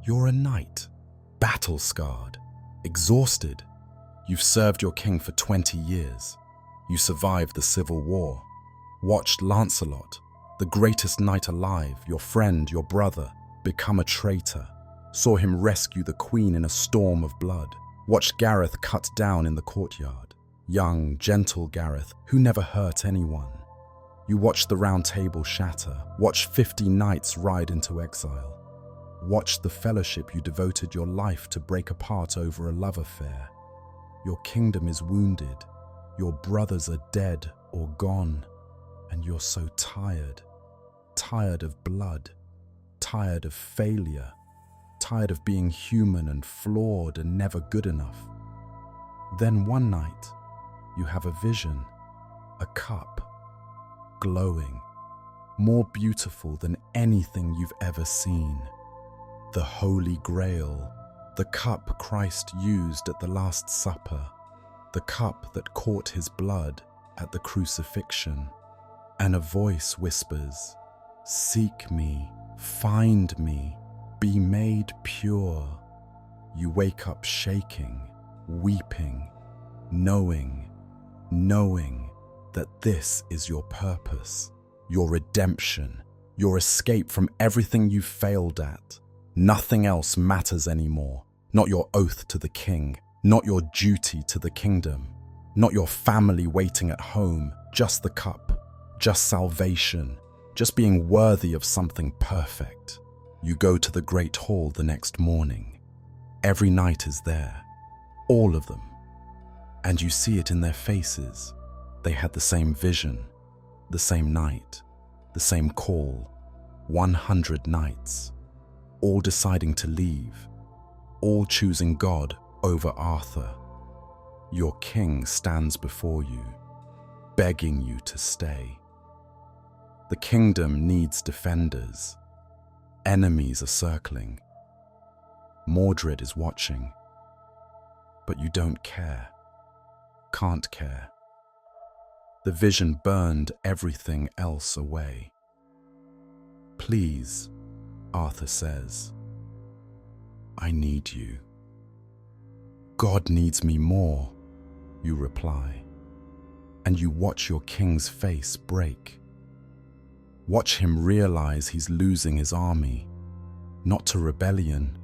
You're a knight, battle-scarred, exhausted. You've served your king for 20 years. You survived the Civil War, watched Lancelot, the greatest knight alive, your friend, your brother, become a traitor, saw him rescue the queen in a storm of blood, watched Gareth cut down in the courtyard, young, gentle Gareth who never hurt anyone. You watched the Round Table shatter, watched 50 knights ride into exile, watched the fellowship you devoted your life to break apart over a love affair. Your kingdom is wounded, your brothers are dead or gone, and you're so tired. Tired of blood, tired of failure, tired of being human and flawed and never good enough. Then one night, you have a vision, a cup, glowing, more beautiful than anything you've ever seen. The Holy Grail, the cup Christ used at the Last Supper, the cup that caught his blood at the crucifixion. And a voice whispers, "Seek me, find me, be made pure." You wake up shaking, weeping, knowing that this is your purpose, your redemption, your escape from everything you failed at. Nothing else matters anymore. Not your oath to the king, not your duty to the kingdom, not your family waiting at home, just the cup, just salvation, just being worthy of something perfect. You go to the great hall the next morning. Every knight is there, all of them, and you see it in their faces. They had the same vision, the same night, the same call. 100 knights, all deciding to leave, all choosing God over Arthur. Your king stands before you, begging you to stay. The kingdom needs defenders. Enemies are circling. Mordred is watching. But you don't care. Can't care. The vision burned everything else away. "Please," Arthur says, "I need you." "God needs me more," you reply. And you watch your king's face break. Watch him realize he's losing his army, not to rebellion,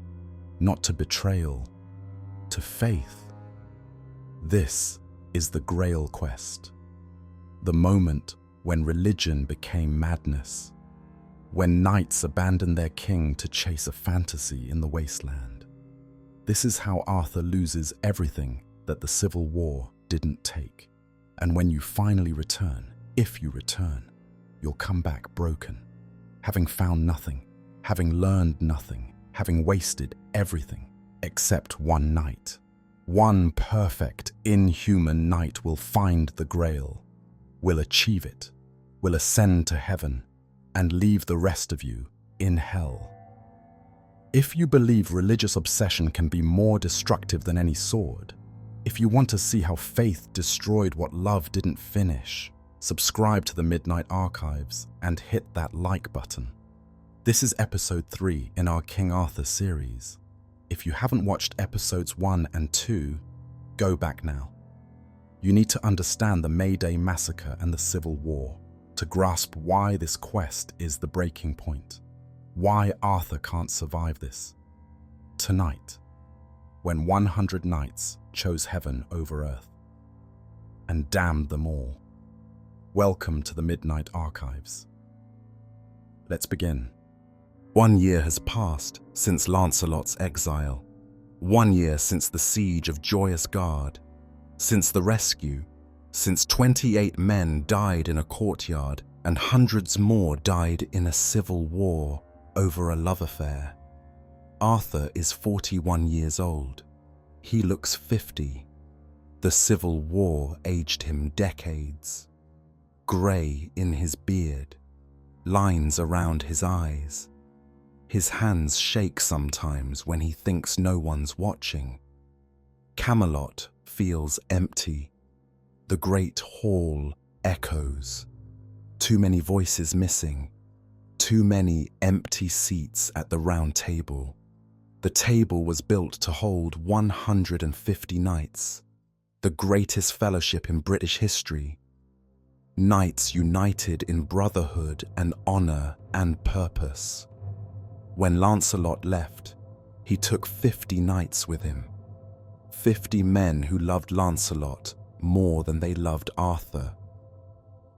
not to betrayal, to faith. This is the Grail Quest, the moment when religion became madness, when knights abandoned their king to chase a fantasy in the wasteland. This is how Arthur loses everything that the Civil War didn't take. And when you finally return, if you return, you'll come back broken, having found nothing, having learned nothing, having wasted everything except one knight. One perfect, inhuman knight will find the Grail, will achieve it, will ascend to heaven, and leave the rest of you in hell. If you believe religious obsession can be more destructive than any sword, if you want to see how faith destroyed what love didn't finish, subscribe to the Midnight Archives and hit that like button. This is episode 3 in our King Arthur series. If you haven't watched episodes 1 and 2, go back now. You need to understand the May Day massacre and the Civil War to grasp why this quest is the breaking point, why Arthur can't survive this. Tonight, when 100 knights chose heaven over earth and damned them all. Welcome to the Midnight Archives. Let's begin. 1 year has passed since Lancelot's exile. 1 year since the siege of Joyous Gard. Since the rescue. Since 28 men died in a courtyard and hundreds more died in a civil war over a love affair. Arthur is 41 years old. He looks 50. The Civil War aged him decades. Grey in his beard, lines around his eyes. His hands shake sometimes when he thinks no one's watching. Camelot feels empty. The great hall echoes. Too many voices missing. Too many empty seats at the round table. The table was built to hold 150 knights, the greatest fellowship in British history. Knights united in brotherhood and honor and purpose. When Lancelot left, he took 50 knights with him. 50 men who loved Lancelot more than they loved Arthur,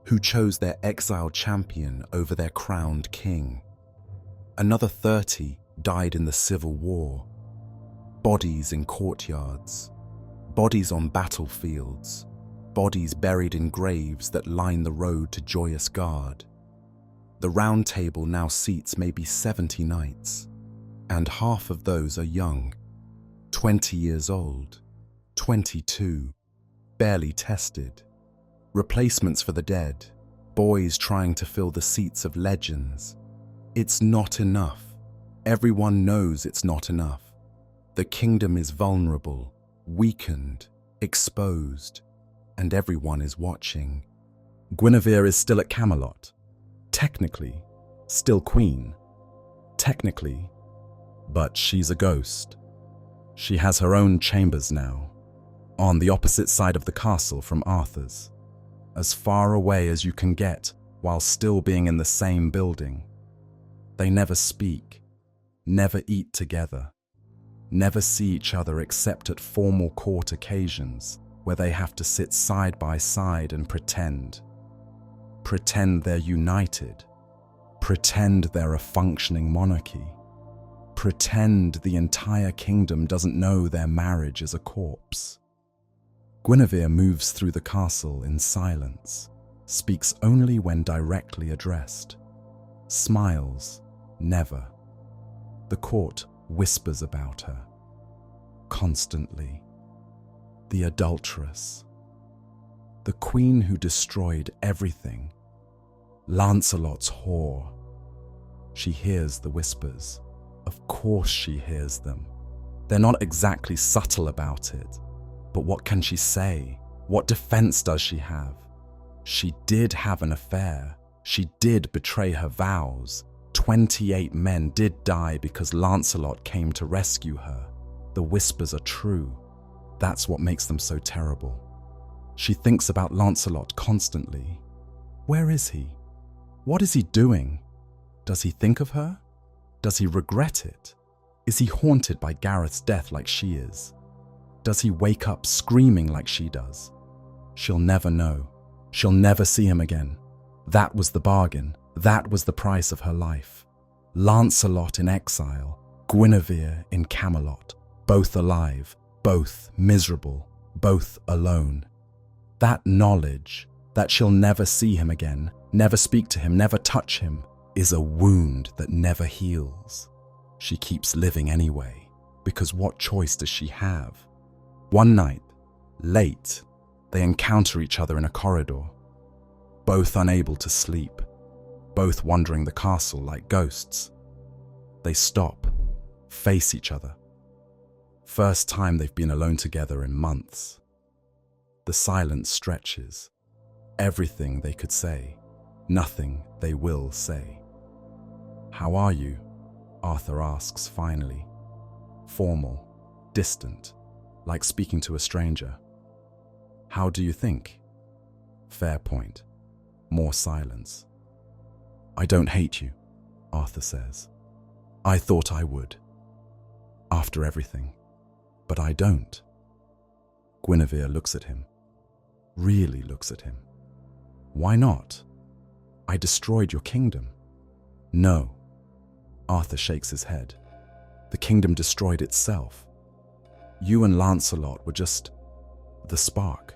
who chose their exiled champion over their crowned king. Another 30 died in the Civil War. Bodies in courtyards, bodies on battlefields, bodies buried in graves that line the road to Joyous Gard. The Round Table now seats maybe 70 knights, and half of those are young, 20 years old, 22, barely tested. Replacements for the dead, boys trying to fill the seats of legends. It's not enough. Everyone knows it's not enough. The kingdom is vulnerable, weakened, exposed, and everyone is watching. Guinevere is still at Camelot. Technically, still queen. Technically, but she's a ghost. She has her own chambers now, on the opposite side of the castle from Arthur's, as far away as you can get while still being in the same building. They never speak, never eat together, never see each other except at formal court occasions where they have to sit side by side and pretend. Pretend they're united. Pretend they're a functioning monarchy. Pretend the entire kingdom doesn't know their marriage is a corpse. Guinevere moves through the castle in silence, speaks only when directly addressed, smiles never. The court whispers about her, constantly. The adulteress, the queen who destroyed everything, Lancelot's whore. She hears the whispers. Of course she hears them. They're not exactly subtle about it, but what can she say? What defense does she have? She did have an affair. She did betray her vows. 28 men did die because Lancelot came to rescue her. The whispers are true. That's what makes them so terrible. She thinks about Lancelot constantly. Where is he? What is he doing? Does he think of her? Does he regret it? Is he haunted by Gareth's death like she is? Does he wake up screaming like she does? She'll never know. She'll never see him again. That was the bargain. That was the price of her life. Lancelot in exile, Guinevere in Camelot, both alive, both miserable, both alone. That knowledge that she'll never see him again, never speak to him, never touch him, is a wound that never heals. She keeps living anyway, because what choice does she have? One night, late, they encounter each other in a corridor, both unable to sleep, both wandering the castle like ghosts. They stop, face each other. First time they've been alone together in months. The silence stretches. Everything they could say, nothing they will say. "How are you?" Arthur asks finally. Formal, distant, like speaking to a stranger. "How do you think?" Fair point. More silence. "I don't hate you," Arthur says. "I thought I would. After everything. But I don't." Guinevere looks at him. Really looks at him. "Why not? I destroyed your kingdom." "No." Arthur shakes his head. "The kingdom destroyed itself. You and Lancelot were just the spark.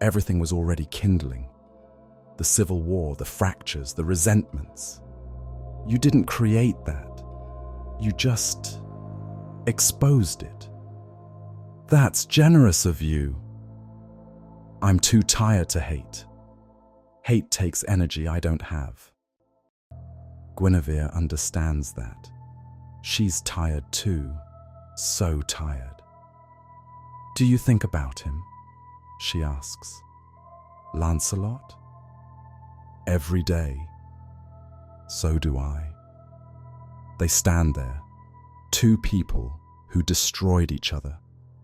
Everything was already kindling. The civil war, the fractures, the resentments. You didn't create that. You just exposed it." "That's generous of you." "I'm too tired to hate. Hate takes energy I don't have." Guinevere understands that. She's tired too, so tired. "Do you think about him?" she asks. "Lancelot?" "Every day. So do I." They stand there, Two people who destroyed each other,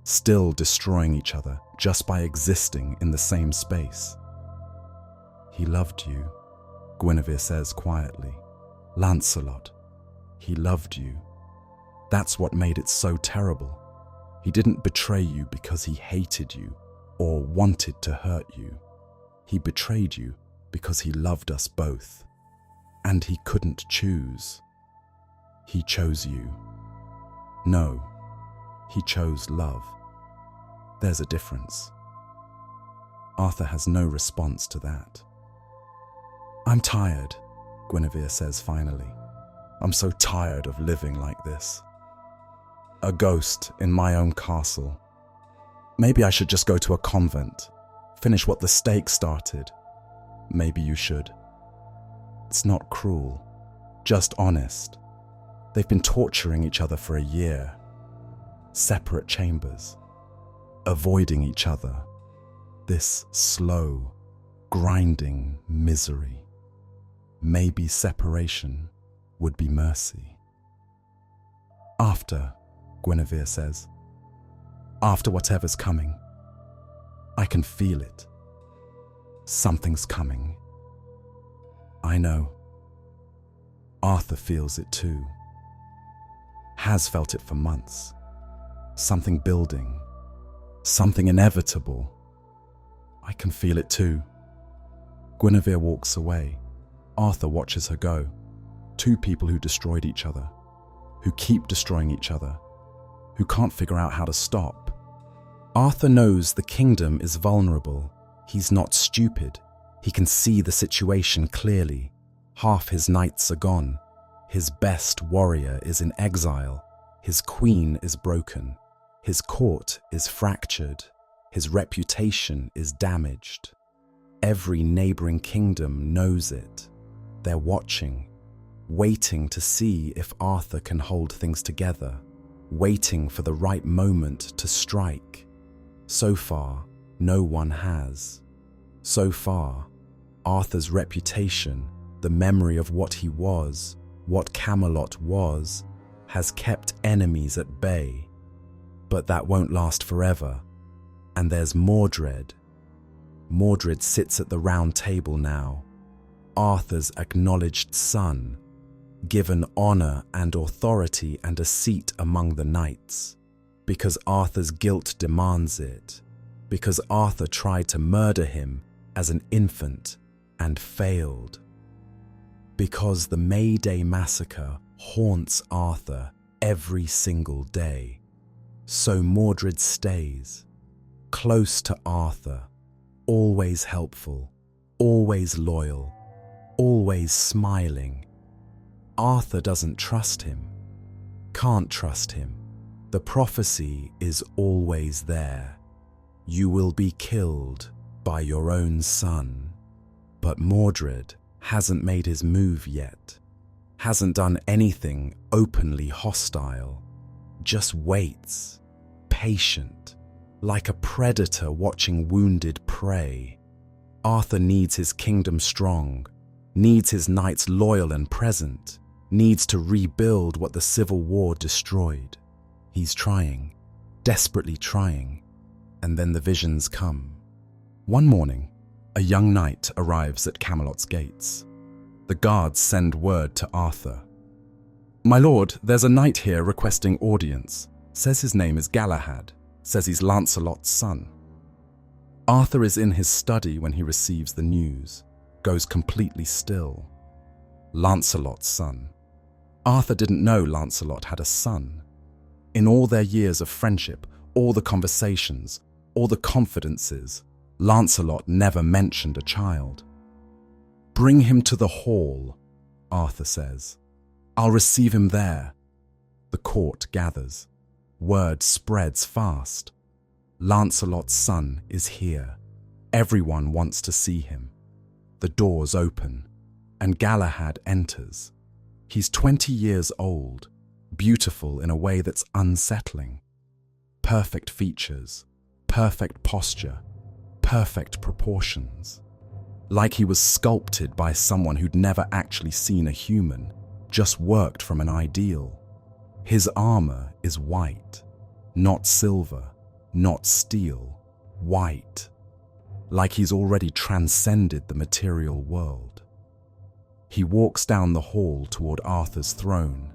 still destroying each other just by existing in the same space. He loved you, Guinevere says quietly. Lancelot, he loved you. That's what made it so terrible. He didn't betray you because he hated you or wanted to hurt you. He betrayed you because he loved us both. And he couldn't choose. He chose you. No, he chose love. There's a difference. Arthur has no response to that. I'm tired, Guinevere says finally. I'm so tired of living like this. A ghost in my own castle. Maybe I should just go to a convent, finish what the stake started. Maybe you should. It's not cruel, just honest. They've been torturing each other for a year. Separate chambers, avoiding each other. This slow, grinding misery. Maybe separation would be mercy. After, Guinevere says. After whatever's coming. I can feel it. Something's coming. I know. Arthur feels it too. Has felt it for months. Something building. Something inevitable. I can feel it too. Guinevere walks away. Arthur watches her go. Two people who destroyed each other. Who keep destroying each other. Who can't figure out how to stop. Arthur knows the kingdom is vulnerable. He's not stupid. He can see the situation clearly. Half his knights are gone. His best warrior is in exile. His queen is broken. His court is fractured. His reputation is damaged. Every neighboring kingdom knows it. They're watching, waiting to see if Arthur can hold things together, waiting for the right moment to strike. So far, no one has. So far, Arthur's reputation, the memory of what he was, what Camelot was, has kept enemies at bay. But that won't last forever. And there's Mordred. Mordred sits at the round table now, Arthur's acknowledged son, given honor and authority and a seat among the knights, because Arthur's guilt demands it, because Arthur tried to murder him as an infant and failed, because the May Day massacre haunts Arthur every single day. So Mordred stays, close to Arthur, always helpful, always loyal, always smiling. Arthur doesn't trust him, can't trust him. The prophecy is always there. You will be killed by your own son. But Mordred hasn't made his move yet, hasn't done anything openly hostile, just waits, patient, like a predator watching wounded prey. Arthur needs his kingdom strong, needs his knights loyal and present, needs to rebuild what the civil war destroyed. He's trying, desperately trying, and then the visions come. One morning, a young knight arrives at Camelot's gates. The guards send word to Arthur. "My lord, there's a knight here requesting audience. Says his name is Galahad. Says he's Lancelot's son." Arthur is in his study when he receives the news, goes completely still. Lancelot's son. Arthur didn't know Lancelot had a son. In all their years of friendship, all the conversations, all the confidences, Lancelot never mentioned a child. "Bring him to the hall," Arthur says. "I'll receive him there." The court gathers. Word spreads fast. Lancelot's son is here. Everyone wants to see him. The doors open, and Galahad enters. He's 20 years old, beautiful in a way that's unsettling. Perfect features, perfect posture, perfect proportions. Like he was sculpted by someone who'd never actually seen a human, just worked from an ideal. His armor is white, not silver, not steel, white, like he's already transcended the material world. He walks down the hall toward Arthur's throne.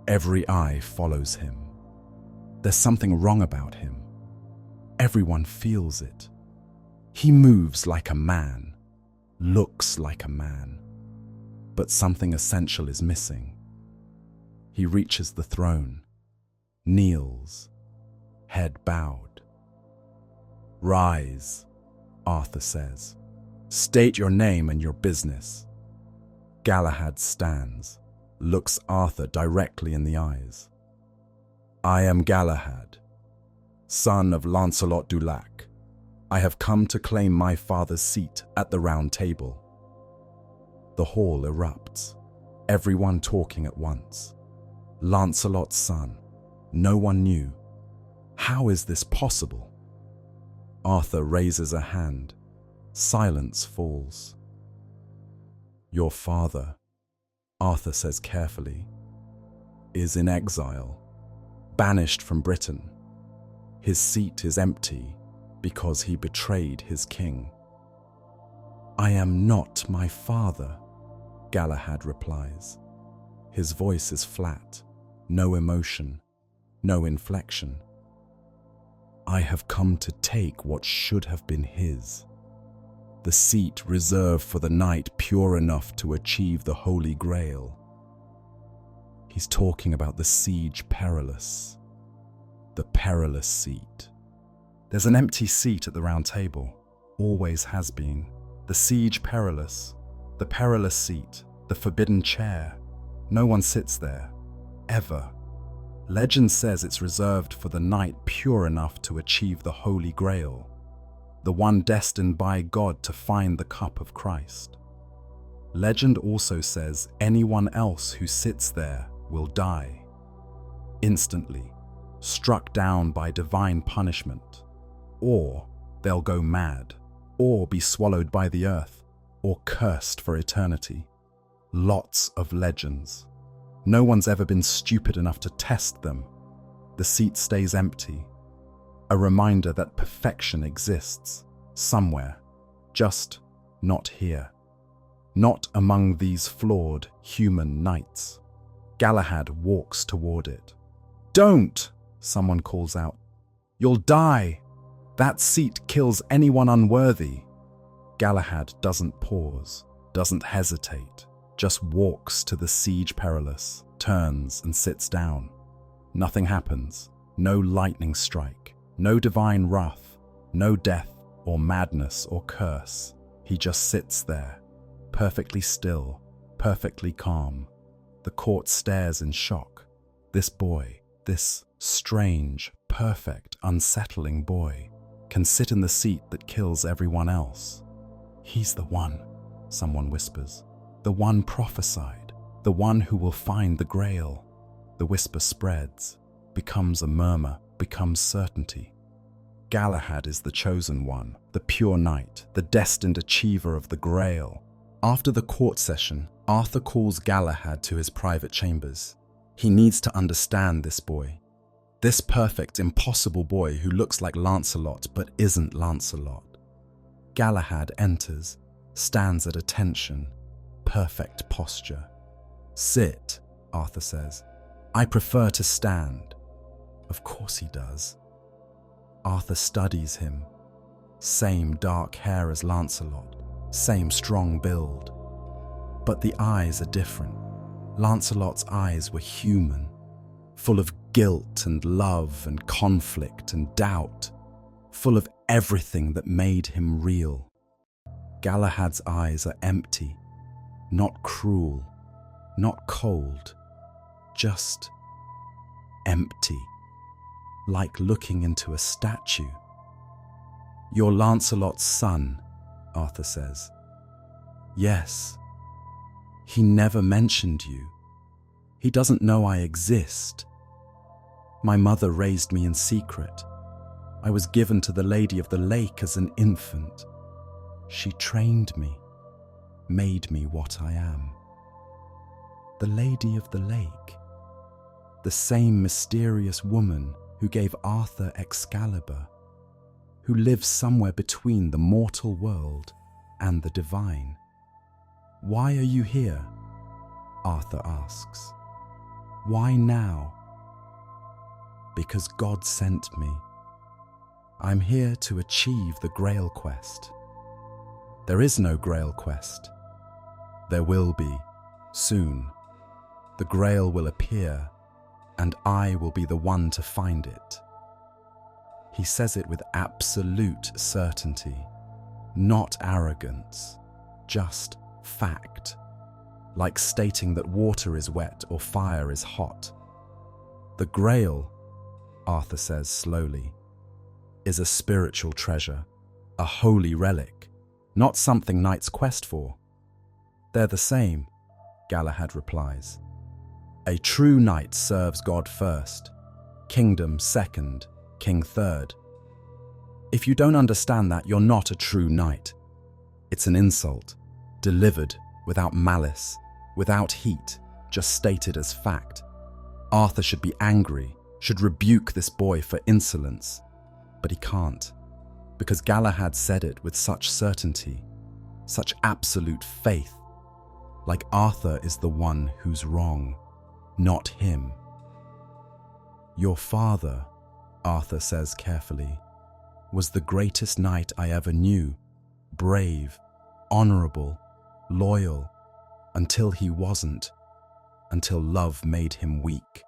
Every eye follows him. There's something wrong about him. Everyone feels it. He moves like a man, looks like a man, but something essential is missing. He reaches the throne, kneels, head bowed. "Rise," Arthur says. "State your name and your business." Galahad stands, looks Arthur directly in the eyes. "I am Galahad, son of Lancelot du Lac. I have come to claim my father's seat at the Round Table." The hall erupts, everyone talking at once. Lancelot's son. No one knew. How is this possible? Arthur raises a hand. Silence falls. "Your father," Arthur says carefully, "is in exile, banished from Britain. His seat is empty because he betrayed his king." "I am not my father," Galahad replies. His voice is flat, no emotion, no inflection. "I have come to take what should have been his. The seat reserved for the knight pure enough to achieve the Holy Grail." He's talking about the siege perilous. The perilous seat. There's an empty seat at the Round Table. Always has been. The siege perilous. The perilous seat. The forbidden chair. No one sits there. Ever. Legend says it's reserved for the knight pure enough to achieve the Holy Grail, the one destined by God to find the cup of Christ. Legend also says anyone else who sits there will die. Instantly, struck down by divine punishment. Or they'll go mad, or be swallowed by the earth, or cursed for eternity. Lots of legends. No one's ever been stupid enough to test them. The seat stays empty. A reminder that perfection exists somewhere, just not here. Not among these flawed human knights. Galahad walks toward it. "Don't!" someone calls out. "You'll die! That seat kills anyone unworthy." Galahad doesn't pause, doesn't hesitate. Just walks to the siege perilous, turns and sits down. Nothing happens. No lightning strike, no divine wrath, no death or madness or curse. He just sits there, perfectly still, perfectly calm. The court stares in shock. This boy, this strange, perfect, unsettling boy, can sit in the seat that kills everyone else. "He's the one," someone whispers. "The one prophesied, the one who will find the Grail." The whisper spreads, becomes a murmur, becomes certainty. Galahad is the chosen one, the pure knight, the destined achiever of the Grail. After the court session, Arthur calls Galahad to his private chambers. He needs to understand this boy. This perfect, impossible boy who looks like Lancelot but isn't Lancelot. Galahad enters, stands at attention. Perfect posture. "Sit," Arthur says. "I prefer to stand." Of course he does. Arthur studies him. Same dark hair as Lancelot, same strong build. But the eyes are different. Lancelot's eyes were human, full of guilt and love and conflict and doubt, full of everything that made him real. Galahad's eyes are empty. Not cruel, not cold, just empty, like looking into a statue. "You're Lancelot's son," Arthur says. "Yes. He never mentioned you. He doesn't know I exist. My mother raised me in secret. I was given to the Lady of the Lake as an infant. She trained me, made me what I am." The Lady of the Lake. the same mysterious woman who gave Arthur Excalibur, who lives somewhere between the mortal world and the divine. Why are you here? Arthur asks. Why now? Because God sent me. I'm here to achieve the Grail Quest. There is no Grail Quest. There will be, soon. The Grail will appear, and I will be the one to find it. He says it with absolute certainty, not arrogance, just fact, like stating that water is wet or fire is hot. The Grail, Arthur says slowly, is a spiritual treasure, a holy relic, not something knights quest for. They're the same, Galahad replies. A true knight serves God first, kingdom second, king third. If you don't understand that, you're not a true knight. It's an insult, delivered without malice, without heat, just stated as fact. Arthur should be angry, should rebuke this boy for insolence, but he can't, because Galahad said it with such certainty, such absolute faith, like Arthur is the one who's wrong, not him. Your father, Arthur says carefully, was the greatest knight I ever knew, brave, honorable, loyal, until he wasn't, until love made him weak.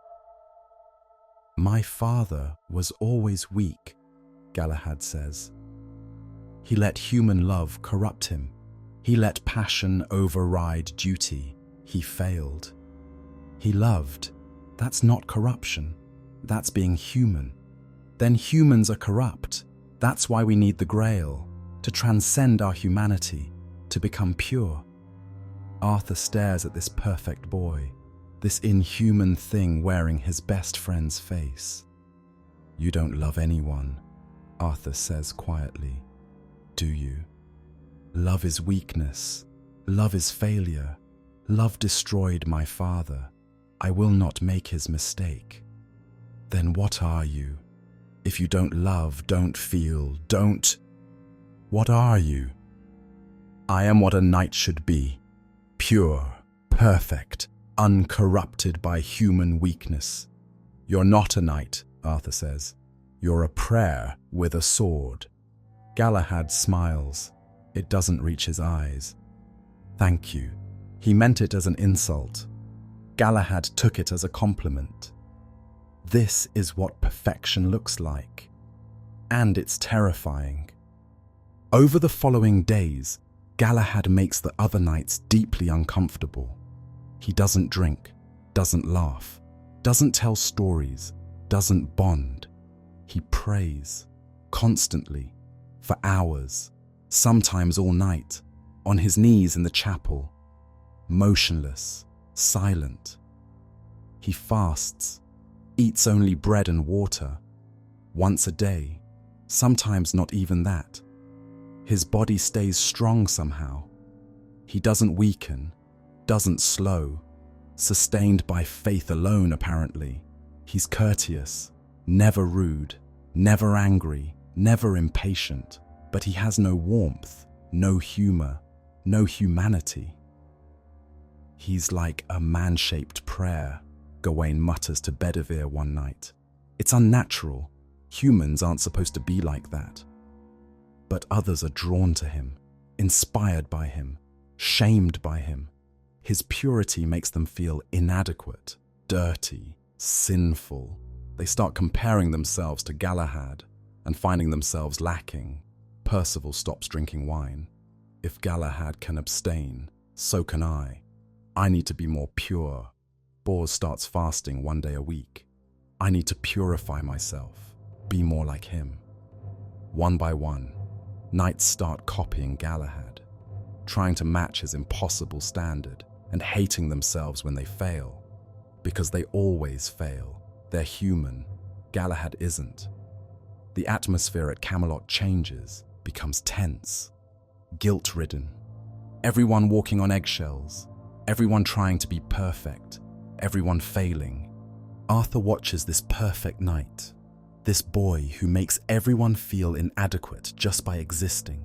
My father was always weak, Galahad says. He let human love corrupt him. He let passion override duty. He failed. He loved. That's not corruption. That's being human. Then humans are corrupt. That's why we need the Grail, to transcend our humanity, to become pure. Arthur stares at this perfect boy, this inhuman thing wearing his best friend's face. You don't love anyone, Arthur says quietly. Do you? Love is weakness. Love is failure. Love destroyed my father. I will not make his mistake. Then what are you? If you don't love, don't feel, don't... What are you? I am what a knight should be. Pure, perfect, uncorrupted by human weakness. You're not a knight, Arthur says. You're a prayer with a sword. Galahad smiles. It doesn't reach his eyes. Thank you. He meant it as an insult. Galahad took it as a compliment. This is what perfection looks like. And it's terrifying. Over the following days, Galahad makes the other knights deeply uncomfortable. He doesn't drink, doesn't laugh, doesn't tell stories, doesn't bond. He prays, constantly, for hours, sometimes all night, on his knees in the chapel, motionless, silent. He fasts, eats only bread and water, once a day, sometimes not even that. His body stays strong somehow. He doesn't weaken, doesn't slow, sustained by faith alone apparently. He's courteous, never rude, never angry, never impatient, but he has no warmth, no humor, no humanity. He's like a man-shaped prayer, Gawain mutters to Bedivere one night. It's unnatural. Humans aren't supposed to be like that. But others are drawn to him, inspired by him, shamed by him. His purity makes them feel inadequate, dirty, sinful. They start comparing themselves to Galahad and finding themselves lacking. Percival stops drinking wine. If Galahad can abstain, so can I. I need to be more pure. Bors starts fasting one day a week. I need to purify myself, be more like him. One by one, knights start copying Galahad, trying to match his impossible standard and hating themselves when they fail, because they always fail. They're human. Galahad isn't. The atmosphere at Camelot changes, becomes tense, guilt-ridden. Everyone walking on eggshells, everyone trying to be perfect, everyone failing. Arthur watches this perfect night, this boy who makes everyone feel inadequate just by existing.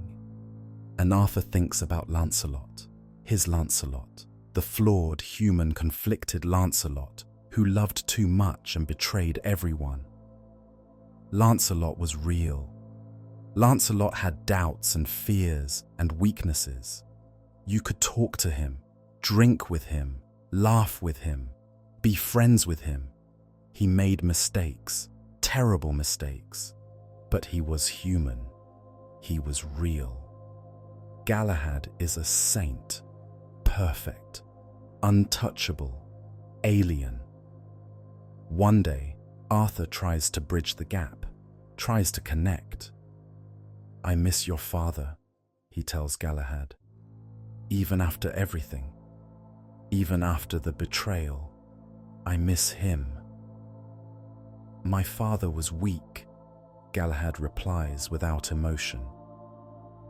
And Arthur thinks about Lancelot, his Lancelot, the flawed, human, conflicted Lancelot who loved too much and betrayed everyone. Lancelot was real. Lancelot had doubts and fears and weaknesses. You could talk to him, drink with him, laugh with him, be friends with him. He made mistakes, terrible mistakes, but he was human. He was real. Galahad is a saint, perfect, untouchable, alien. One day, Arthur tries to bridge the gap, tries to connect. "I miss your father," he tells Galahad. "Even after everything, even after the betrayal, I miss him." "My father was weak," Galahad replies without emotion.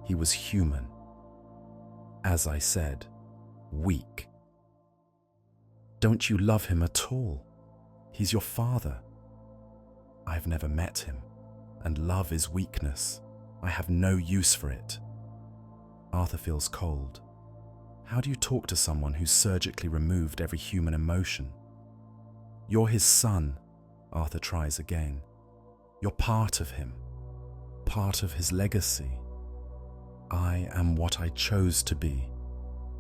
"He was human. As I said, weak." "Don't you love him at all? He's your father." "I've never met him, and love is weakness. I have no use for it." Arthur feels cold. How do you talk to someone who's surgically removed every human emotion? "You're his son," Arthur tries again. "You're part of him, part of his legacy. I am what I chose to be,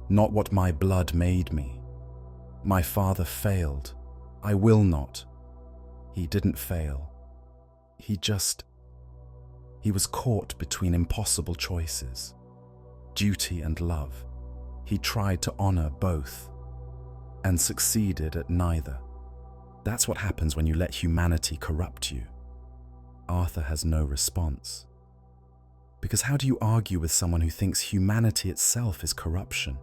not what my blood made me. My father failed. I will not. He didn't fail. He was caught between impossible choices, duty and love. He tried to honor both and succeeded at neither. That's what happens when you let humanity corrupt you." Arthur has no response. Because how do you argue with someone who thinks humanity itself is corruption?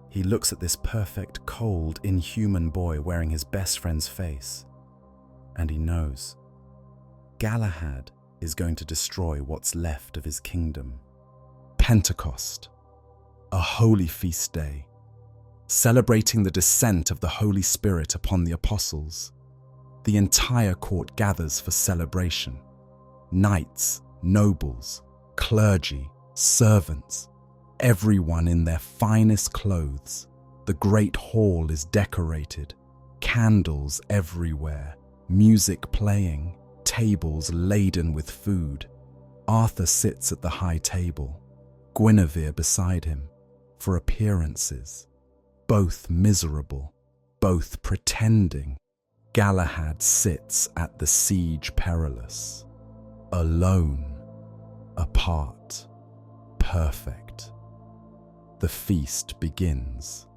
He looks at this perfect, cold, inhuman boy wearing his best friend's face, and he knows. Galahad is going to destroy what's left of his kingdom. Pentecost, a holy feast day, celebrating the descent of the Holy Spirit upon the apostles. The entire court gathers for celebration. Knights, nobles, clergy, servants, everyone in their finest clothes. The great hall is decorated, candles everywhere, music playing, tables laden with food. Arthur sits at the high table, Guinevere beside him, for appearances. Both miserable, both pretending. Galahad sits at the siege perilous, alone, apart, perfect. The feast begins.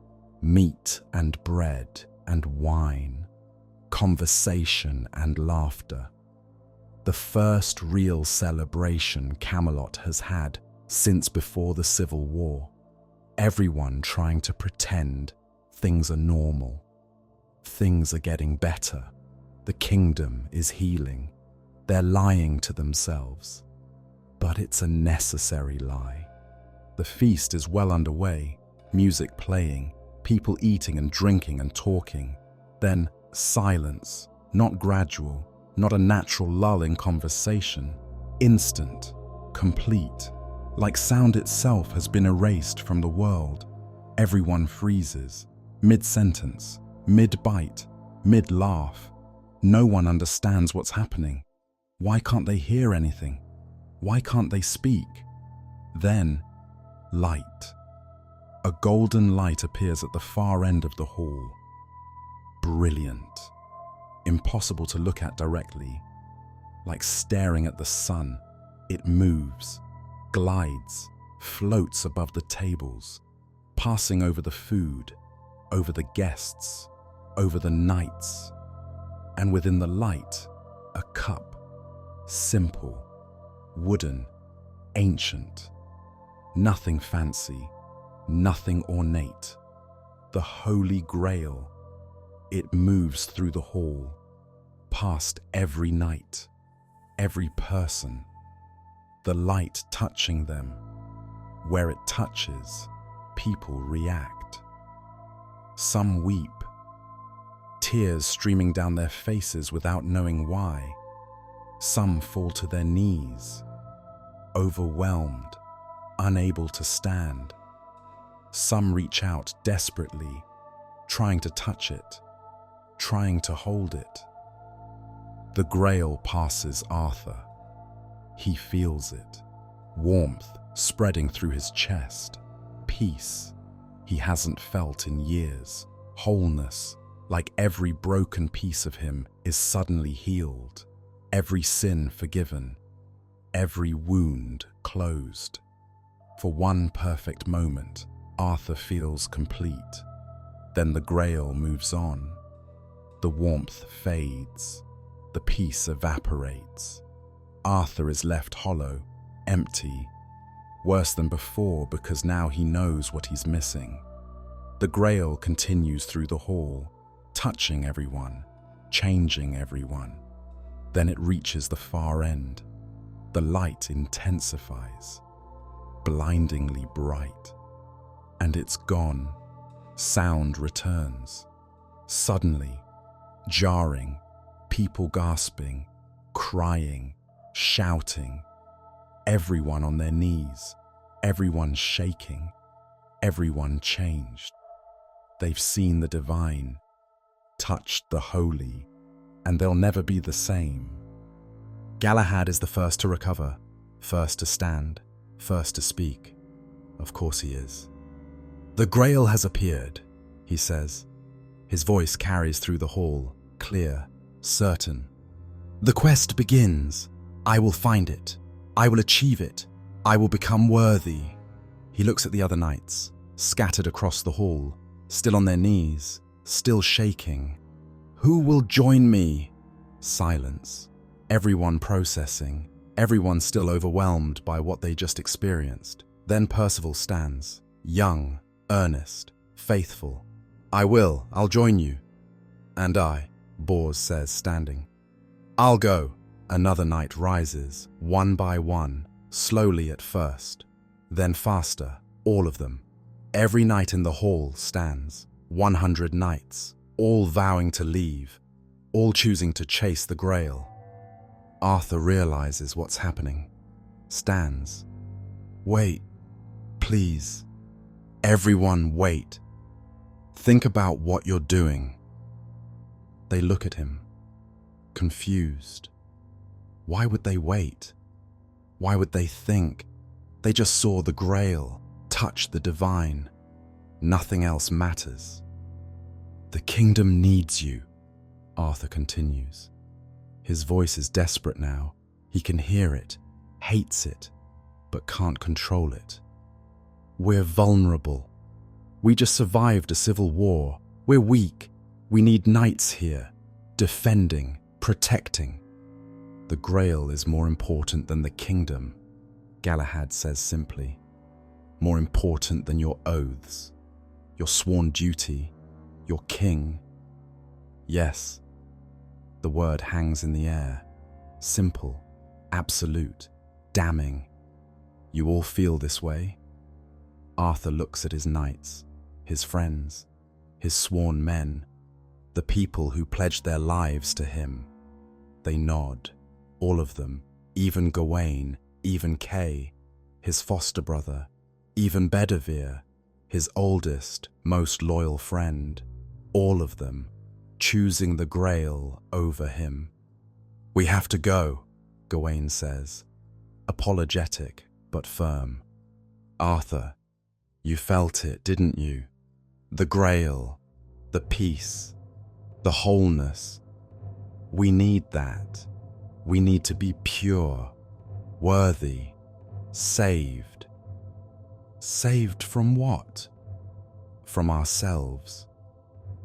Meat and bread and wine, conversation and laughter. The first real celebration Camelot has had since before the Civil War. Everyone trying to pretend things are normal. Things are getting better. The kingdom is healing. They're lying to themselves. But it's a necessary lie. The feast is well underway, music playing, people eating and drinking and talking. Then silence, not gradual, not a natural lull in conversation. Instant, complete. Like sound itself has been erased from the world. Everyone freezes, mid-sentence, mid-bite, mid-laugh. No one understands what's happening. Why can't they hear anything? Why can't they speak? Then, light. A golden light appears at the far end of the hall. Brilliant. Impossible to look at directly. Like staring at the sun, it moves, glides, floats above the tables, passing over the food, over the guests, over the knights. And within the light, a cup, simple, wooden, ancient, nothing fancy, nothing ornate. The Holy Grail. It moves through the hall, past every knight, every person, the light touching them. Where it touches, people react. Some weep. tears streaming down their faces without knowing why. Some fall to their knees, overwhelmed, unable to stand. Some reach out desperately, trying to touch it, trying to hold it. The Grail passes Arthur. He feels it, warmth spreading through his chest, peace he hasn't felt in years, wholeness, like every broken piece of him is suddenly healed, every sin forgiven, every wound closed. For one perfect moment, Arthur feels complete. Then the Grail moves on. The warmth fades. The peace evaporates. Arthur is left hollow, empty, worse than before because now he knows what he's missing. The Grail continues through the hall, touching everyone, changing everyone. Then it reaches the far end. The light intensifies, blindingly bright. And it's gone. Sound returns. Suddenly, jarring, people gasping, crying, shouting. Everyone on their knees, everyone shaking, everyone changed. They've seen the divine, touched the holy, and they'll never be the same. Galahad is the first to recover, first to stand, first to speak. Of course he is. "The Grail has appeared," he says. His voice carries through the hall, clear, certain. "The quest begins. I will find it. I will achieve it. I will become worthy." He looks at the other knights, scattered across the hall, still on their knees, still shaking. "Who will join me?" Silence. Everyone processing, everyone still overwhelmed by what they just experienced. Then Percival stands, young, earnest, faithful. I'll join you." "And I," Bors says, standing. "I'll go." Another knight rises, one by one, slowly at first, then faster, all of them. Every knight in the hall stands, 100 knights, all vowing to leave, all choosing to chase the Grail. Arthur realizes what's happening, stands. "Wait, please. Everyone wait. Think about what you're doing." They look at him, confused. Why would they wait? Why would they think? They just saw the Grail, touched the divine. Nothing else matters. "The kingdom needs you," Arthur continues. His voice is desperate now. He can hear it, hates it, but can't control it. "We're vulnerable. We just survived a civil war. We're weak. We need knights here, defending, protecting. The Grail is more important than the kingdom," Galahad says simply. "More important than your oaths, your sworn duty, your king." Yes, the word hangs in the air, simple, absolute, damning. "You all feel this way?" Arthur looks at his knights, his friends, his sworn men, the people who pledged their lives to him. They nod. All of them, even Gawain, even Kay, his foster brother, even Bedivere, his oldest, most loyal friend, all of them, choosing the Grail over him. "We have to go," Gawain says, apologetic but firm. "Arthur, you felt it, didn't you? The Grail, the peace, the wholeness. We need that. We need to be pure, worthy, saved." "Saved from what?" "From ourselves."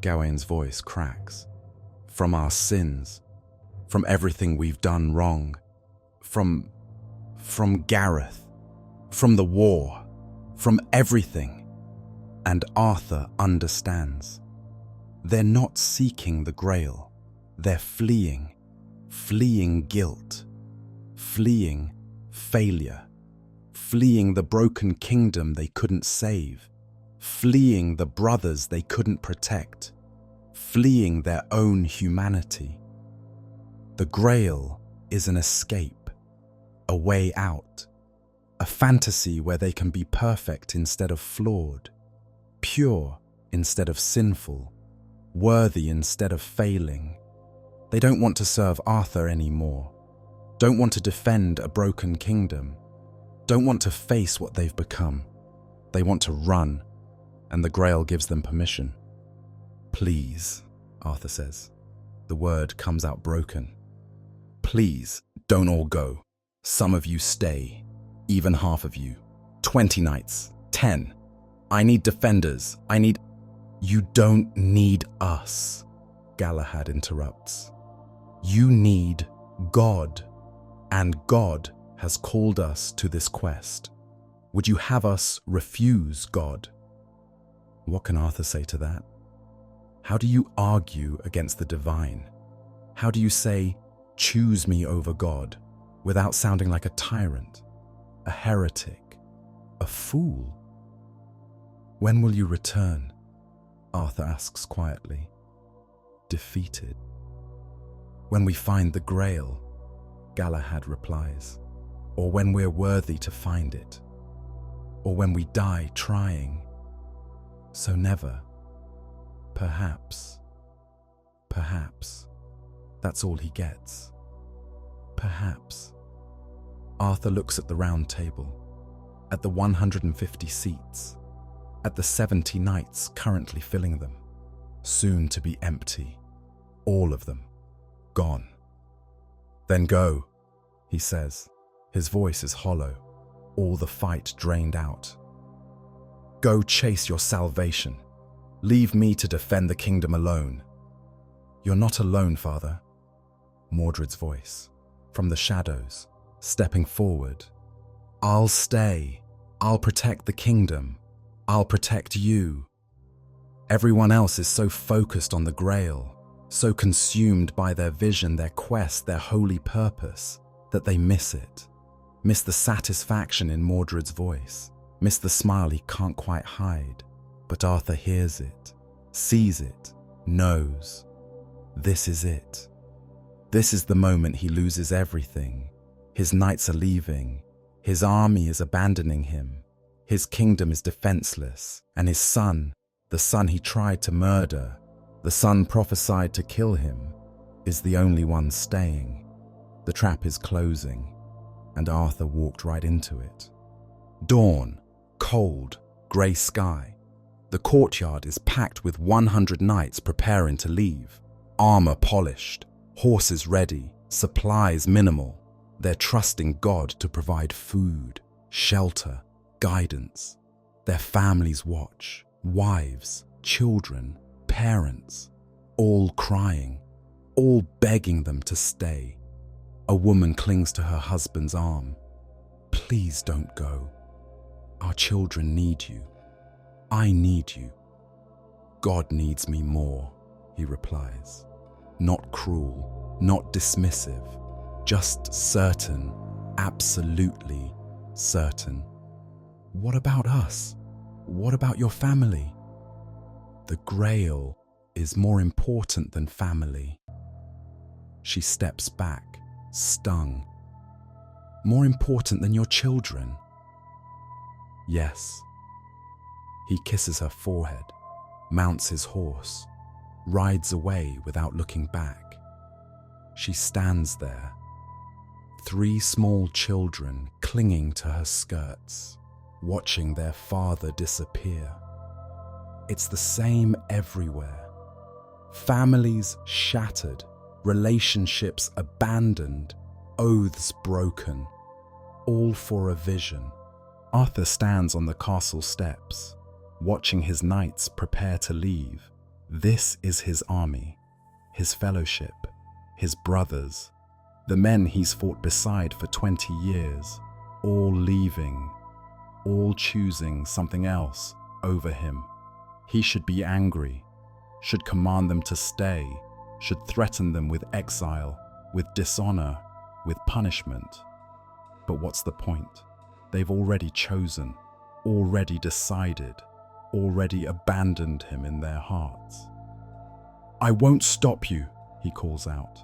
Gawain's voice cracks. "From our sins, from everything we've done wrong, from Gareth, from the war, from everything." And Arthur understands. They're not seeking the Grail. They're fleeing guilt, fleeing failure, fleeing the broken kingdom they couldn't save, fleeing the brothers they couldn't protect, fleeing their own humanity. The Grail is an escape, a way out, a fantasy where they can be perfect instead of flawed, pure instead of sinful, worthy instead of failing. They don't want to serve Arthur anymore, don't want to defend a broken kingdom, don't want to face what they've become. They want to run, and the Grail gives them permission. "Please," Arthur says. The word comes out broken. "Please, don't all go. Some of you stay, even half of you. 20 knights, 10. I need defenders, I need—" "You don't need us," Galahad interrupts. "You need God, and God has called us to this quest. Would you have us refuse God?" What can Arthur say to that? How do you argue against the divine? How do you say, "Choose me over God," without sounding like a tyrant, a heretic, a fool? "When will you return?" Arthur asks quietly. "Defeated." "When we find the Grail," Galahad replies. "Or when we're worthy to find it. Or when we die trying. So never. Perhaps. Perhaps." That's all he gets. Perhaps. Arthur looks at the round table, at the 150 seats, at the 70 knights currently filling them, soon to be empty, all of them, gone. "Then go," he says. His voice is hollow, all the fight drained out. "Go chase your salvation. Leave me to defend the kingdom alone." "You're not alone, Father." Mordred's voice, from the shadows, stepping forward. "I'll stay. I'll protect the kingdom. I'll protect you." Everyone else is so focused on the Grail, so consumed by their vision, their quest, their holy purpose, that they miss it. Miss the satisfaction in Mordred's voice. Miss the smile he can't quite hide. But Arthur hears it, sees it, knows. This is it. This is the moment he loses everything. His knights are leaving. His army is abandoning him. His kingdom is defenseless. And his son, the son he tried to murder, the son prophesied to kill him, is the only one staying. The trap is closing, and Arthur walked right into it. Dawn, cold, grey sky. The courtyard is packed with 100 knights preparing to leave. Armor polished, horses ready, supplies minimal. They're trusting God to provide food, shelter, guidance. Their families watch, wives, children, parents, all crying, all begging them to stay. A woman clings to her husband's arm. "Please don't go. Our children need you. I need you." "God needs me more," he replies. Not cruel, not dismissive, just certain, absolutely certain. "What about us? What about your family?" "The Grail is more important than family." She steps back, stung. "More important than your children?" "Yes." He kisses her forehead, mounts his horse, rides away without looking back. She stands there, 3 small children clinging to her skirts, watching their father disappear. It's the same everywhere. Families shattered, relationships abandoned, oaths broken, all for a vision. Arthur stands on the castle steps, watching his knights prepare to leave. This is his army, his fellowship, his brothers, the men he's fought beside for 20 years, all leaving, all choosing something else over him. He should be angry, should command them to stay, should threaten them with exile, with dishonor, with punishment. But what's the point? They've already chosen, already decided, already abandoned him in their hearts. I won't stop you, he calls out.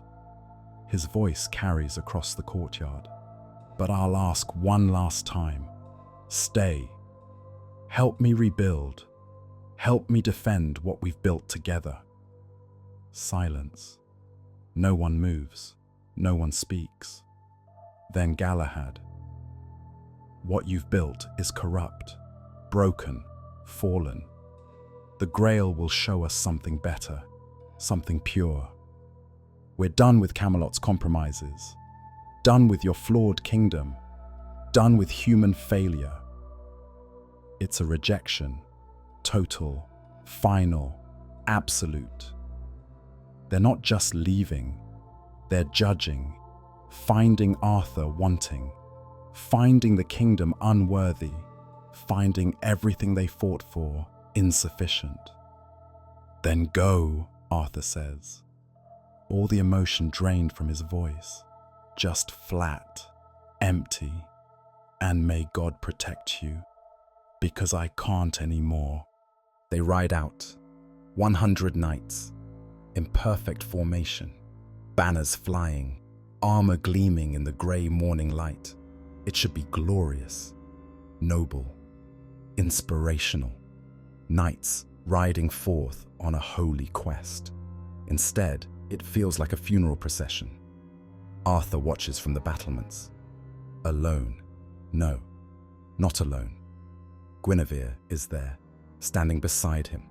His voice carries across the courtyard. But I'll ask one last time. Stay. Help me rebuild. Help me defend what we've built together. Silence. No one moves. No one speaks. Then Galahad. What you've built is corrupt, broken, fallen. The Grail will show us something better, something pure. We're done with Camelot's compromises, done with your flawed kingdom, done with human failure. It's a rejection, total, final, absolute. They're not just leaving, they're judging, finding Arthur wanting, finding the kingdom unworthy, finding everything they fought for insufficient. Then go, Arthur says, all the emotion drained from his voice, just flat, empty, and may God protect you, because I can't anymore. They ride out, 100 knights, in perfect formation, banners flying, armor gleaming in the grey morning light. It should be glorious, noble, inspirational. Knights riding forth on a holy quest. Instead, it feels like a funeral procession. Arthur watches from the battlements. Alone. No, not alone. Guinevere is there, standing beside him.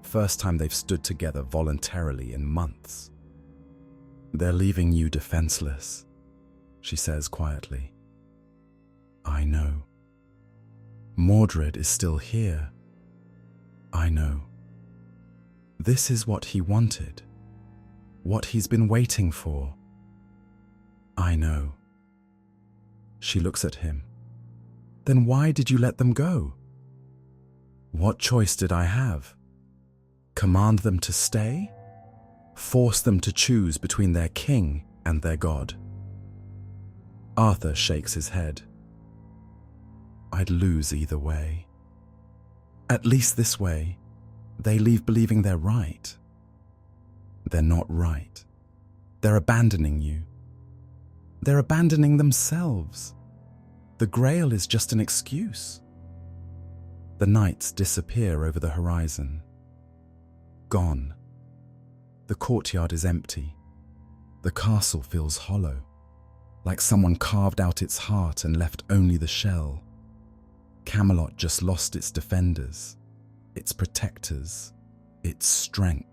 First time they've stood together voluntarily in months. They're leaving you defenseless, she says quietly. I know. Mordred is still here. I know. This is what he wanted. What he's been waiting for. I know. She looks at him. Then why did you let them go? What choice did I have? Command them to stay? Force them to choose between their king and their god? Arthur shakes his head. I'd lose either way. At least this way, they leave believing they're right. They're not right. They're abandoning you. They're abandoning themselves. The Grail is just an excuse. The knights disappear over the horizon. Gone. The courtyard is empty. The castle feels hollow, like someone carved out its heart and left only the shell. Camelot just lost its defenders, its protectors, its strength.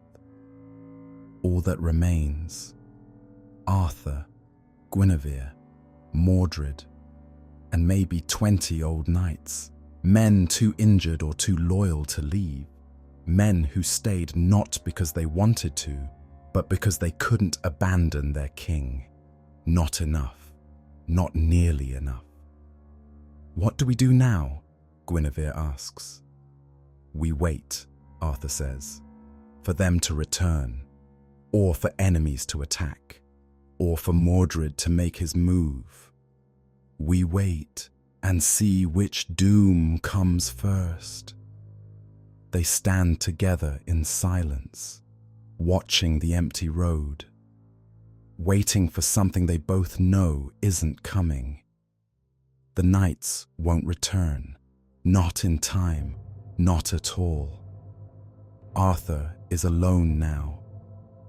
All that remains, Arthur, Guinevere, Mordred, and maybe 20 old knights, men too injured or too loyal to leave, men who stayed not because they wanted to, but because they couldn't abandon their king. Not enough, not nearly enough. What do we do now? Guinevere asks. We wait, Arthur says, for them to return, or for enemies to attack, or for Mordred to make his move. We wait and see which doom comes first. They stand together in silence, watching the empty road, waiting for something they both know isn't coming. The knights won't return, not in time, not at all. Arthur is alone now,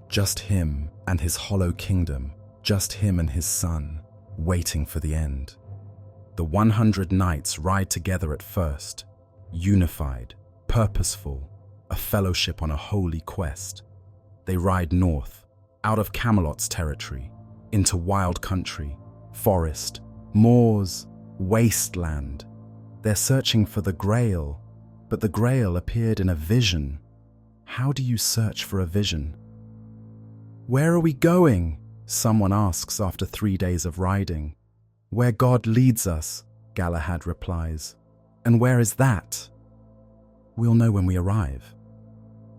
just him and his hollow kingdom, just him and his son, waiting for the end. The 100 knights ride together at first, unified, purposeful, a fellowship on a holy quest. They ride north, out of Camelot's territory, into wild country, forest, moors, wasteland. They're searching for the Grail, but the Grail appeared in a vision. How do you search for a vision? Where are we going? Someone asks after 3 days of riding. Where God leads us, Galahad replies. And where is that? We'll know when we arrive.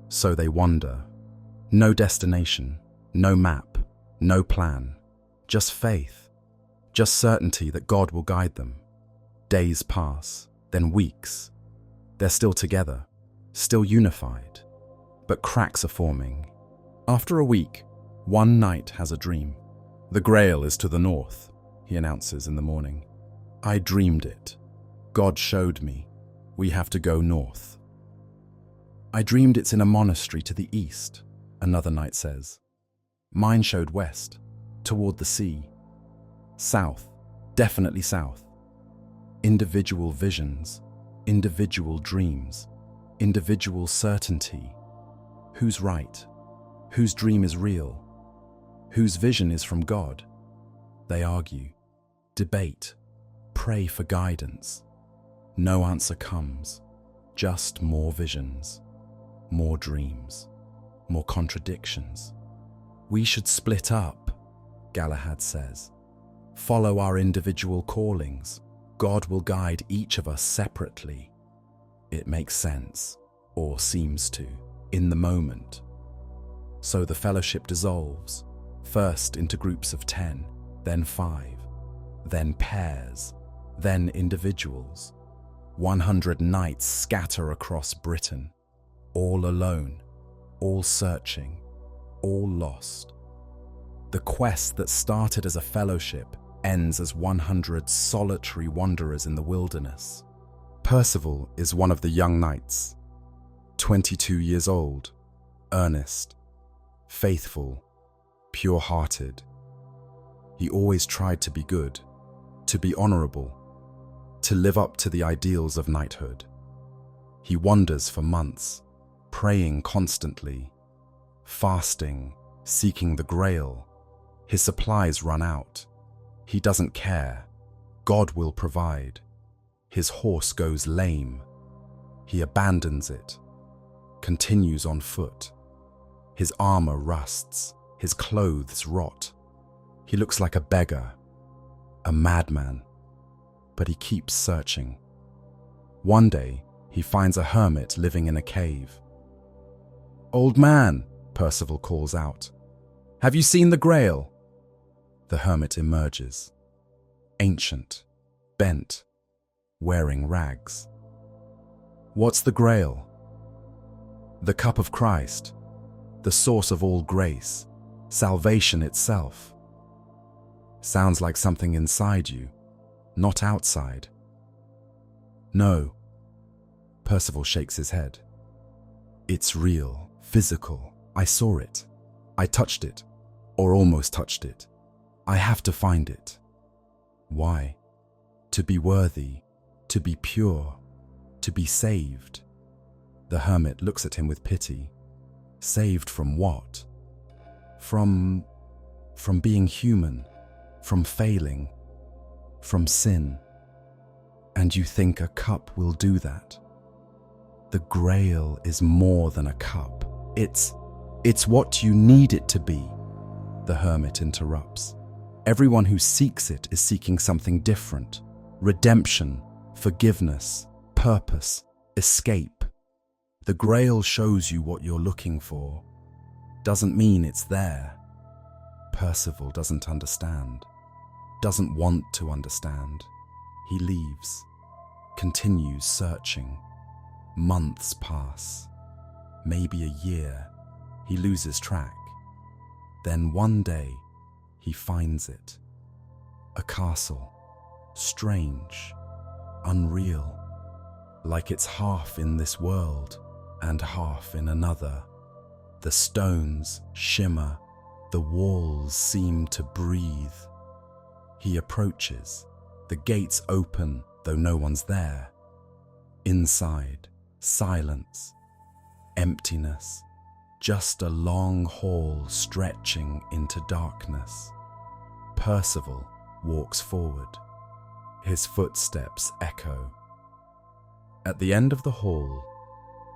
So they wander. No destination, no map, no plan. Just faith. Just certainty that God will guide them. Days pass, then weeks. They're still together, still unified. But cracks are forming. After a week, one knight has a dream. "The Grail is to the north," he announces in the morning. "I dreamed it. God showed me. We have to go north." "I dreamed it's in a monastery to the east," another knight says. "Mine showed west, toward the sea. South, definitely south." Individual visions, individual dreams, individual certainty. Who's right? Whose dream is real? Whose vision is from God? They argue, debate, pray for guidance. No answer comes, just more visions, more dreams, more contradictions. "We should split up," Galahad says. "Follow our individual callings. God will guide each of us separately." It makes sense, or seems to, in the moment. So the fellowship dissolves, first into groups of 10, then 5, then pairs, then individuals. 100 knights scatter across Britain, all alone, all searching, all lost. The quest that started as a fellowship ends as 100 solitary wanderers in the wilderness. Percival is one of the young knights, 22 years old, earnest, faithful, pure-hearted. He always tried to be good, to be honorable, to live up to the ideals of knighthood. He wanders for months, praying constantly, fasting, seeking the Grail. His supplies run out. He doesn't care. God will provide. His horse goes lame. He abandons it, continues on foot. His armor rusts, his clothes rot. He looks like a beggar, a madman, but he keeps searching. One day, he finds a hermit living in a cave. "Old man," Percival calls out, "have you seen the Grail?" The hermit emerges, ancient, bent, wearing rags. "What's the Grail?" "The cup of Christ, the source of all grace, salvation itself." Sounds like something inside you, not outside. "No." Percival shakes his head. "It's real, physical. I saw it. I touched it, or almost touched it. I have to find it." "Why?" "To be worthy, to be pure, to be saved." The hermit looks at him with pity. "Saved from what?" From being human, from failing, from sin." "And you think a cup will do that?" "The Grail is more than a cup. It's what you need it to be," the hermit interrupts. "Everyone who seeks it is seeking something different. Redemption, forgiveness, purpose, escape. The Grail shows you what you're looking for. Doesn't mean it's there." Percival doesn't understand, doesn't want to understand. He leaves, continues searching. Months pass, maybe a year. He loses track. Then one day, he finds it. A castle, strange, unreal, like it's half in this world and half in another. The stones shimmer, the walls seem to breathe. He approaches, the gates open though no one's there. Inside, silence, emptiness, just a long hall stretching into darkness. Percival walks forward. His footsteps echo. At the end of the hall,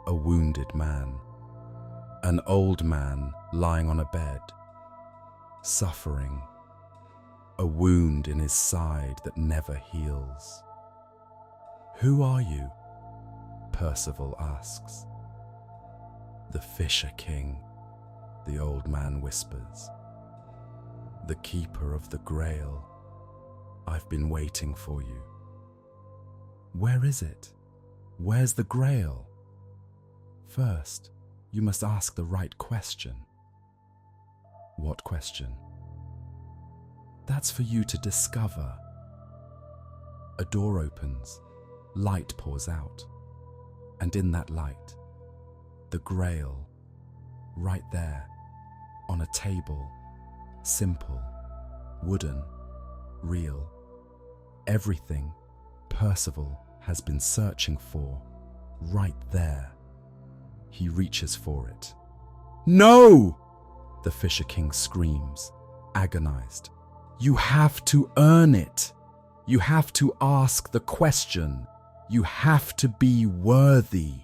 a wounded man. An old man lying on a bed, suffering. A wound in his side that never heals. "Who are you?" Percival asks. "The Fisher King," the old man whispers. "The keeper of the Grail. I've been waiting for you." "Where is it? Where's the Grail?" "First, you must ask the right question." What question? That's for you to discover. A door opens, light pours out, and in that light, the Grail, right there, on a table, simple, wooden, real. Everything Percival has been searching for, right there. He reaches for it. No! The Fisher King screams, agonized. You have to earn it. You have to ask the question. You have to be worthy.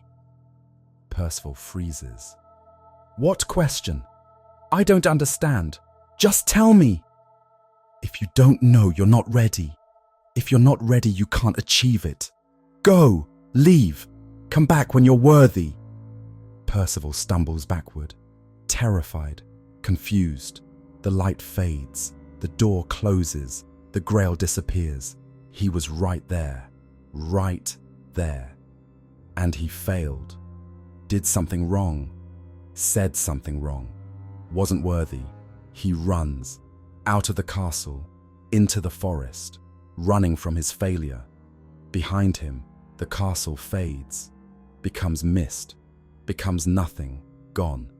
Percival freezes. What question? I don't understand. Just tell me. If you don't know, you're not ready. If you're not ready, you can't achieve it. Go, leave, come back when you're worthy. Percival stumbles backward, terrified, confused. The light fades, the door closes, the Grail disappears. He was right there. And he failed. Did something wrong. Said something wrong. Wasn't worthy. He runs, out of the castle, into the forest, running from his failure. Behind him, the castle fades, becomes mist, becomes nothing, gone.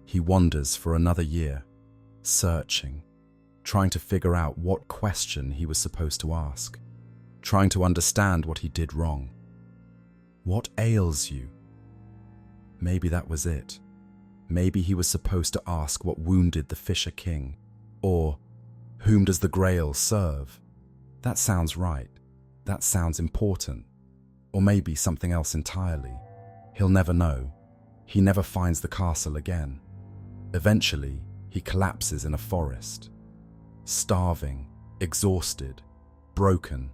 He wanders for another year, searching, trying to figure out what question he was supposed to ask, trying to understand what he did wrong. What ails you? Maybe that was it. Maybe he was supposed to ask what wounded the Fisher King, or whom does the Grail serve? That sounds right. That sounds important. Or maybe something else entirely. He'll never know. He never finds the castle again. Eventually, he collapses in a forest. Starving, exhausted, broken.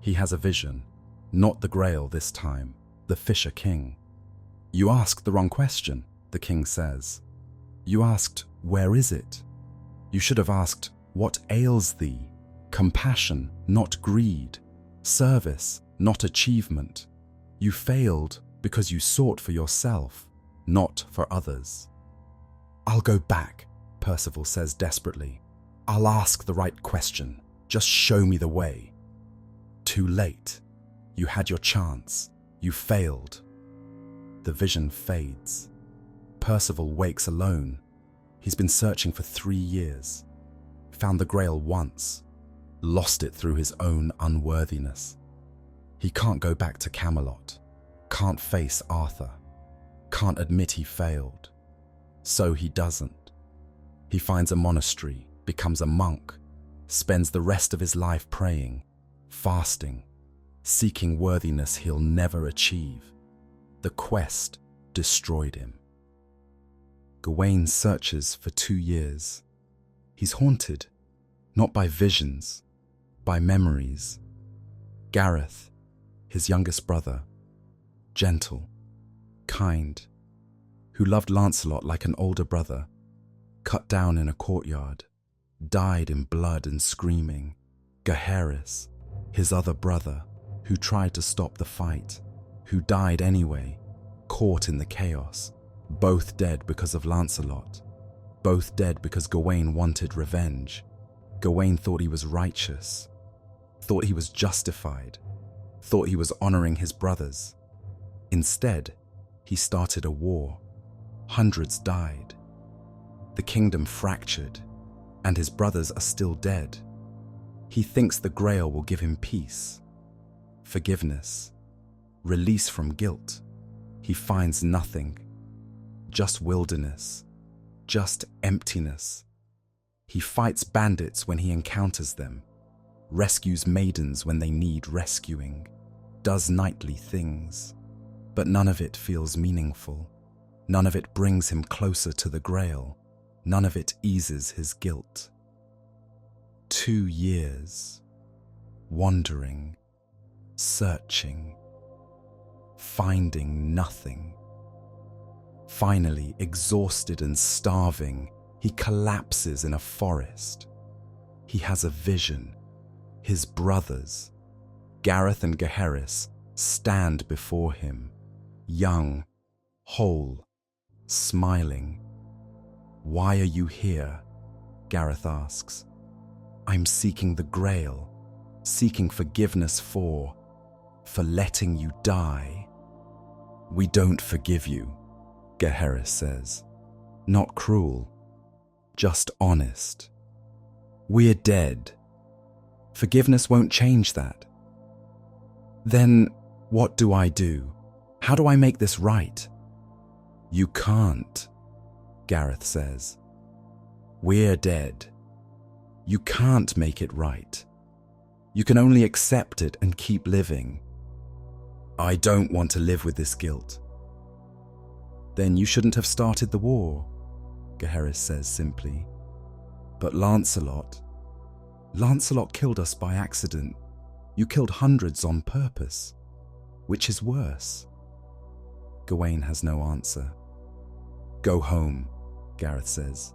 He has a vision. Not the Grail this time, the Fisher King. You asked the wrong question, the king says. You asked, where is it? You should have asked, what ails thee? Compassion, not greed. Service, not achievement. You failed because you sought for yourself, not for others. I'll go back, Percival says desperately. I'll ask the right question. Just show me the way. Too late. You had your chance. You failed. The vision fades. Percival wakes alone. He's been searching for 3 years. Found the Grail once. Lost it through his own unworthiness. He can't go back to Camelot. Can't face Arthur. Can't admit he failed. So he doesn't. He finds a monastery, becomes a monk, spends the rest of his life praying, fasting, seeking worthiness he'll never achieve. The quest destroyed him. Gawain searches for 2 years. He's haunted, not by visions, by memories. Gareth, his youngest brother, gentle, kind, who loved Lancelot like an older brother, cut down in a courtyard, died in blood and screaming. Gaheris, his other brother, who tried to stop the fight, who died anyway, caught in the chaos, both dead because of Lancelot, both dead because Gawain wanted revenge. Gawain thought he was righteous, thought he was justified, thought he was honoring his brothers. Instead, he started a war. Hundreds died. The kingdom fractured, and his brothers are still dead. He thinks the Grail will give him peace, forgiveness, release from guilt. He finds nothing, just wilderness, just emptiness. He fights bandits when he encounters them, rescues maidens when they need rescuing, does knightly things. But none of it feels meaningful. None of it brings him closer to the Grail. None of it eases his guilt. 2 years, wandering, searching, finding nothing. Finally, exhausted and starving, he collapses in a forest. He has a vision. His brothers, Gareth and Gaheris, stand before him, young, whole, smiling. Why are you here? Gareth asks. I'm seeking the Grail, seeking forgiveness for letting you die. We don't forgive you, Gaheris says. Not cruel, just honest. We're dead. Forgiveness won't change that. Then what do I do? How do I make this right? You can't, Gareth says. We're dead. You can't make it right. You can only accept it and keep living. I don't want to live with this guilt. Then you shouldn't have started the war, Gaheris says simply. But Lancelot killed us by accident. You killed hundreds on purpose. Which is worse? Gawain has no answer. Go home, Gareth says.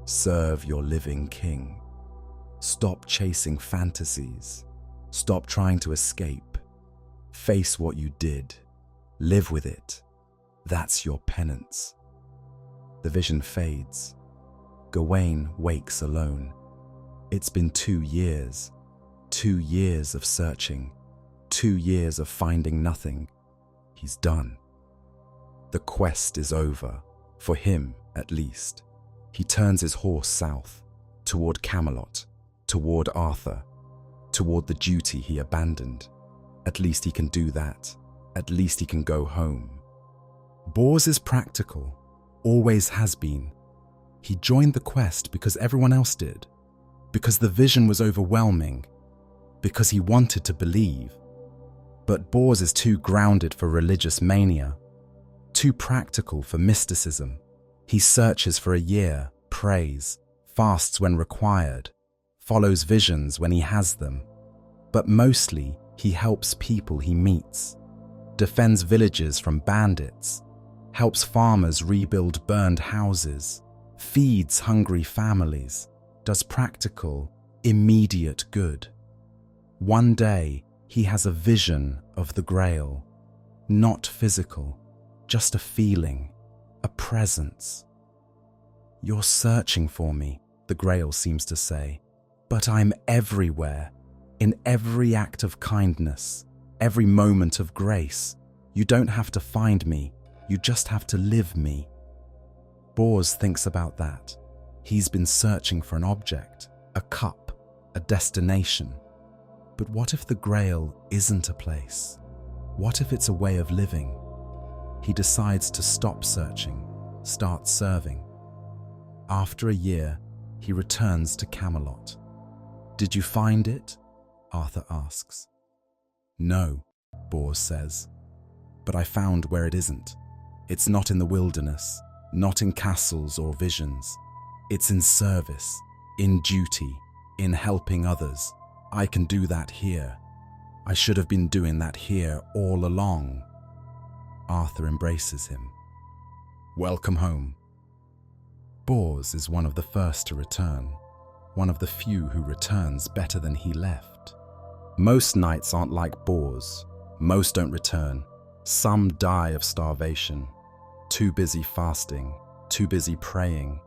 Serve your living king. Stop chasing fantasies. Stop trying to escape. Face what you did. Live with it. That's your penance. The vision fades. Gawain wakes alone. It's been 2 years. 2 years of searching. 2 years of finding nothing. He's done. The quest is over, for him at least. He turns his horse south, toward Camelot, toward Arthur, toward the duty he abandoned. At least he can do that. At least he can go home. Bors is practical, always has been. He joined the quest because everyone else did, because the vision was overwhelming, because he wanted to believe. But Bors is too grounded for religious mania, too practical for mysticism. He searches for a year, prays, fasts when required, follows visions when he has them. But mostly, he helps people he meets, defends villages from bandits, helps farmers rebuild burned houses, feeds hungry families, does practical, immediate good. One day, he has a vision of the Grail, not physical, just a feeling, a presence. You're searching for me, the Grail seems to say, but I'm everywhere, in every act of kindness, every moment of grace. You don't have to find me, you just have to live me. Bors thinks about that. He's been searching for an object, a cup, a destination. But what if the Grail isn't a place? What if it's a way of living? He decides to stop searching, start serving. After a year, he returns to Camelot. Did you find it? Arthur asks. No, Bors says, but I found where it isn't. It's not in the wilderness, not in castles or visions. It's in service, in duty, in helping others. I can do that here. I should have been doing that here all along. Arthur embraces him. Welcome home. Bors is one of the first to return, one of the few who returns better than he left. Most knights aren't like Bors. Most don't return. Some die of starvation, too busy fasting, too busy praying,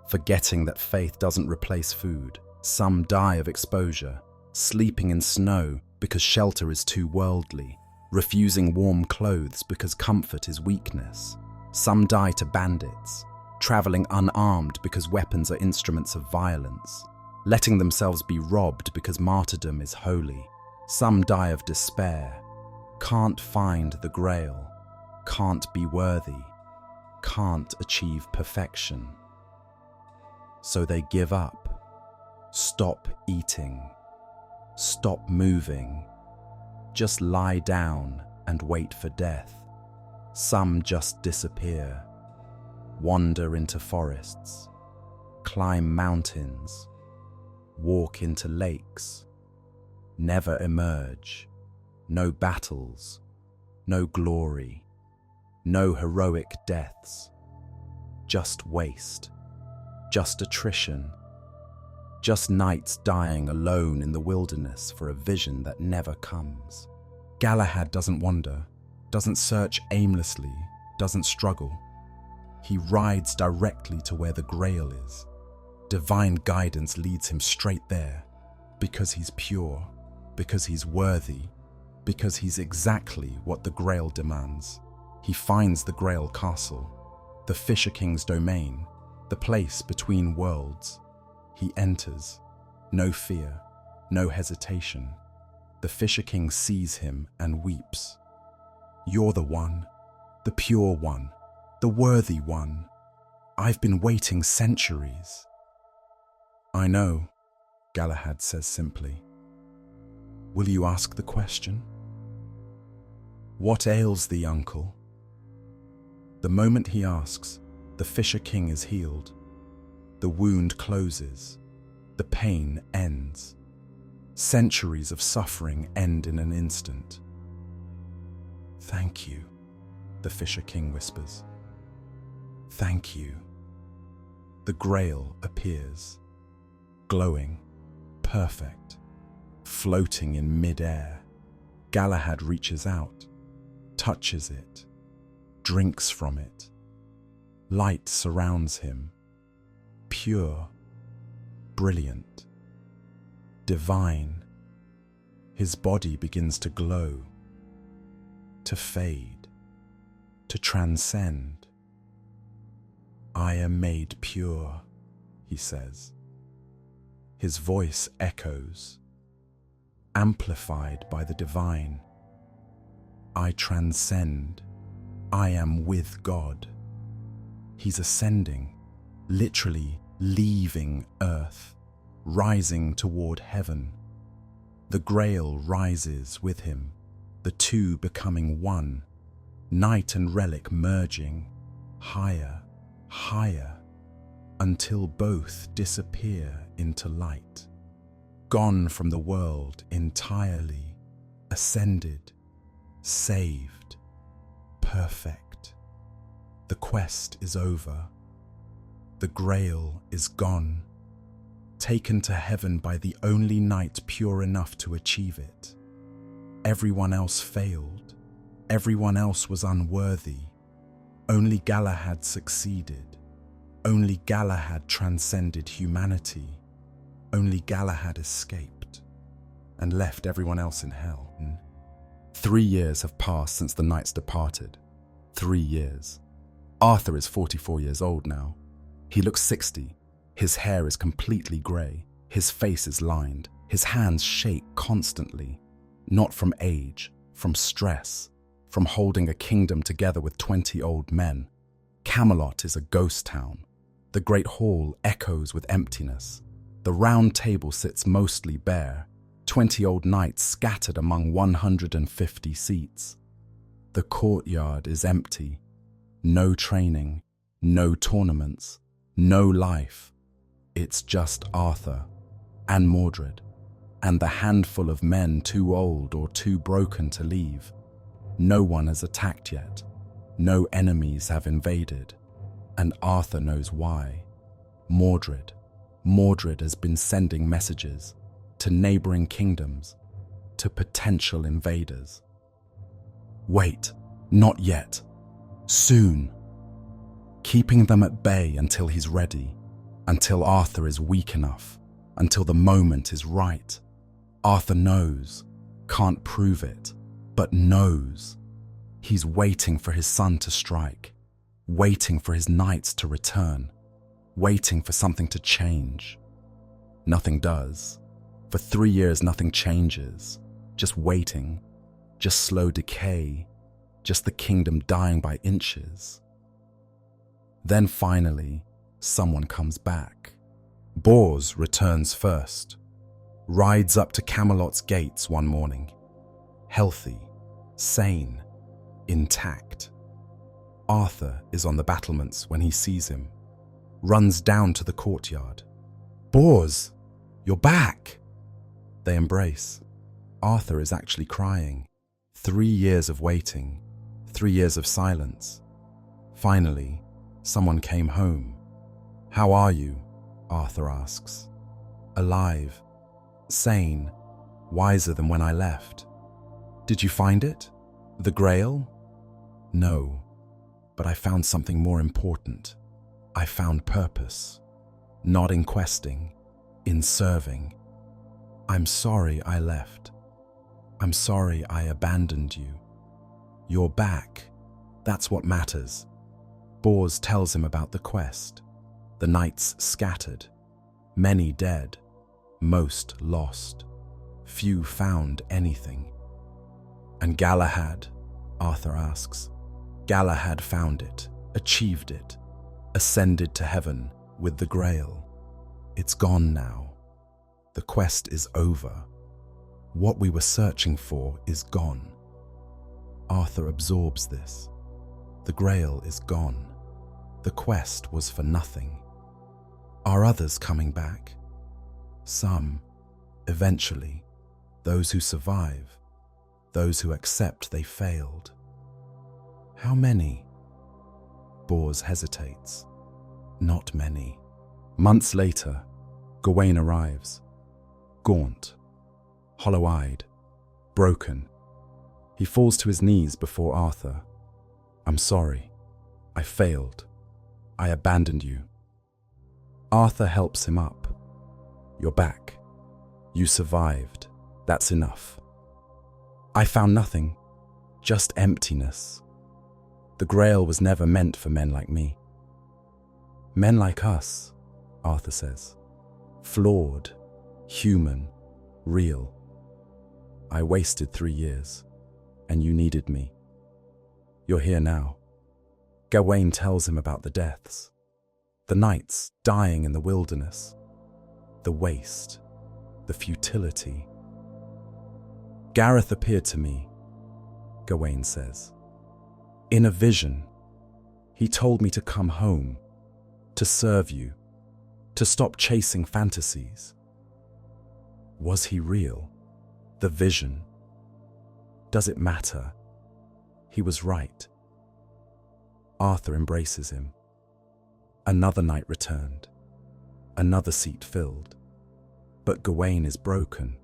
forgetting that faith doesn't replace food. Some die of exposure, sleeping in snow because shelter is too worldly, refusing warm clothes because comfort is weakness. Some die to bandits, traveling unarmed because weapons are instruments of violence, letting themselves be robbed because martyrdom is holy. Some die of despair, can't find the Grail, can't be worthy, can't achieve perfection. So they give up, stop eating, stop moving, just lie down and wait for death. Some just disappear, wander into forests, climb mountains, walk into lakes, never emerge. No battles, no glory, no heroic deaths, just waste, just attrition, just knights dying alone in the wilderness for a vision that never comes. Galahad doesn't wander, doesn't search aimlessly, doesn't struggle. He rides directly to where the Grail is, Divine guidance leads him straight there, because he's pure, because he's worthy, because he's exactly what the Grail demands. He finds the Grail castle, the Fisher King's domain, the place between worlds. He enters, no fear, no hesitation. The Fisher King sees him and weeps. "You're the one, the pure one, the worthy one. I've been waiting centuries." "I know," Galahad says simply. "Will you ask the question?" "What ails thee, uncle?" The moment he asks, the Fisher King is healed. The wound closes. The pain ends. Centuries of suffering end in an instant. "Thank you," the Fisher King whispers. "Thank you." The Grail appears, glowing, perfect, floating in mid-air. Galahad reaches out, touches it, drinks from it. Light surrounds him, pure, brilliant, divine. His body begins to glow, to fade, to transcend. "I am made pure," he says. His voice echoes, amplified by the divine. "I transcend. I am with God." He's ascending, literally leaving Earth, rising toward heaven. The Grail rises with him, the two becoming one, knight and relic merging, higher, higher, until both disappear into light. Gone from the world entirely, ascended, saved, perfect. The quest is over. The Grail is gone, taken to heaven by the only knight pure enough to achieve it. Everyone else failed. Everyone else was unworthy. Only Galahad succeeded. Only Galahad transcended humanity. Only Galahad escaped and left everyone else in hell. 3 years have passed since the knights departed. 3 years. Arthur is 44 years old now. He looks 60. His hair is completely grey. His face is lined. His hands shake constantly. Not from age, from stress, from holding a kingdom together with 20 old men. Camelot is a ghost town. The great hall echoes with emptiness. The round table sits mostly bare, 20 old knights scattered among 150 seats. The courtyard is empty. No training, no tournaments, no life. It's just Arthur and Mordred and the handful of men too old or too broken to leave. No one has attacked yet. No enemies have invaded. And Arthur knows why. Mordred has been sending messages to neighboring kingdoms, to potential invaders. Wait, not yet. Soon. Keeping them at bay until he's ready, until Arthur is weak enough, until the moment is right. Arthur knows, can't prove it, but knows. He's waiting for his son to strike, waiting for his knights to return, waiting for something to change. Nothing does. For 3 years, nothing changes. Just waiting, just slow decay, just the kingdom dying by inches. Then finally, someone comes back. Bors returns first, rides up to Camelot's gates one morning, healthy, sane, intact. Arthur is on the battlements when he sees him, runs down to the courtyard. "Bors, you're back!" They embrace. Arthur is actually crying. 3 years of waiting, 3 years of silence. Finally, someone came home. "How are you?" Arthur asks. "Alive, sane, wiser than when I left." "Did you find it? The Grail?" "No, but I found something more important. I found purpose. not in questing, in serving. I'm sorry I left. I'm sorry I abandoned you. You're back. That's what matters. Bors tells him about the quest. The knights scattered, many dead, most lost. Few found anything. And Galahad, Arthur asks. Galahad found it, achieved it, ascended to heaven with the Grail. It's gone now. The quest is over. What we were searching for is gone. Arthur absorbs this. The Grail is gone. The quest was for nothing. Are others coming back? Some, eventually. Those who survive. Those who accept they failed. How many? Bors hesitates. Not many. Months later, Gawain arrives. Gaunt, hollow-eyed, broken. He falls to his knees before Arthur. I'm sorry. I failed. I abandoned you. Arthur helps him up. You're back. You survived. That's enough. I found nothing, just emptiness. The Grail was never meant for men like me. Men like us, Arthur says. Flawed, human, real. I wasted 3 years, and you needed me. You're here now. Gawain tells him about the deaths. The knights dying in the wilderness. The waste. The futility. Gareth appeared to me, Gawain says. In a vision, he told me to come home, to serve you, to stop chasing fantasies. Was he real? The vision? Does it matter? He was right. Arthur embraces him. Another night returned. Another seat filled. But Gawain is broken,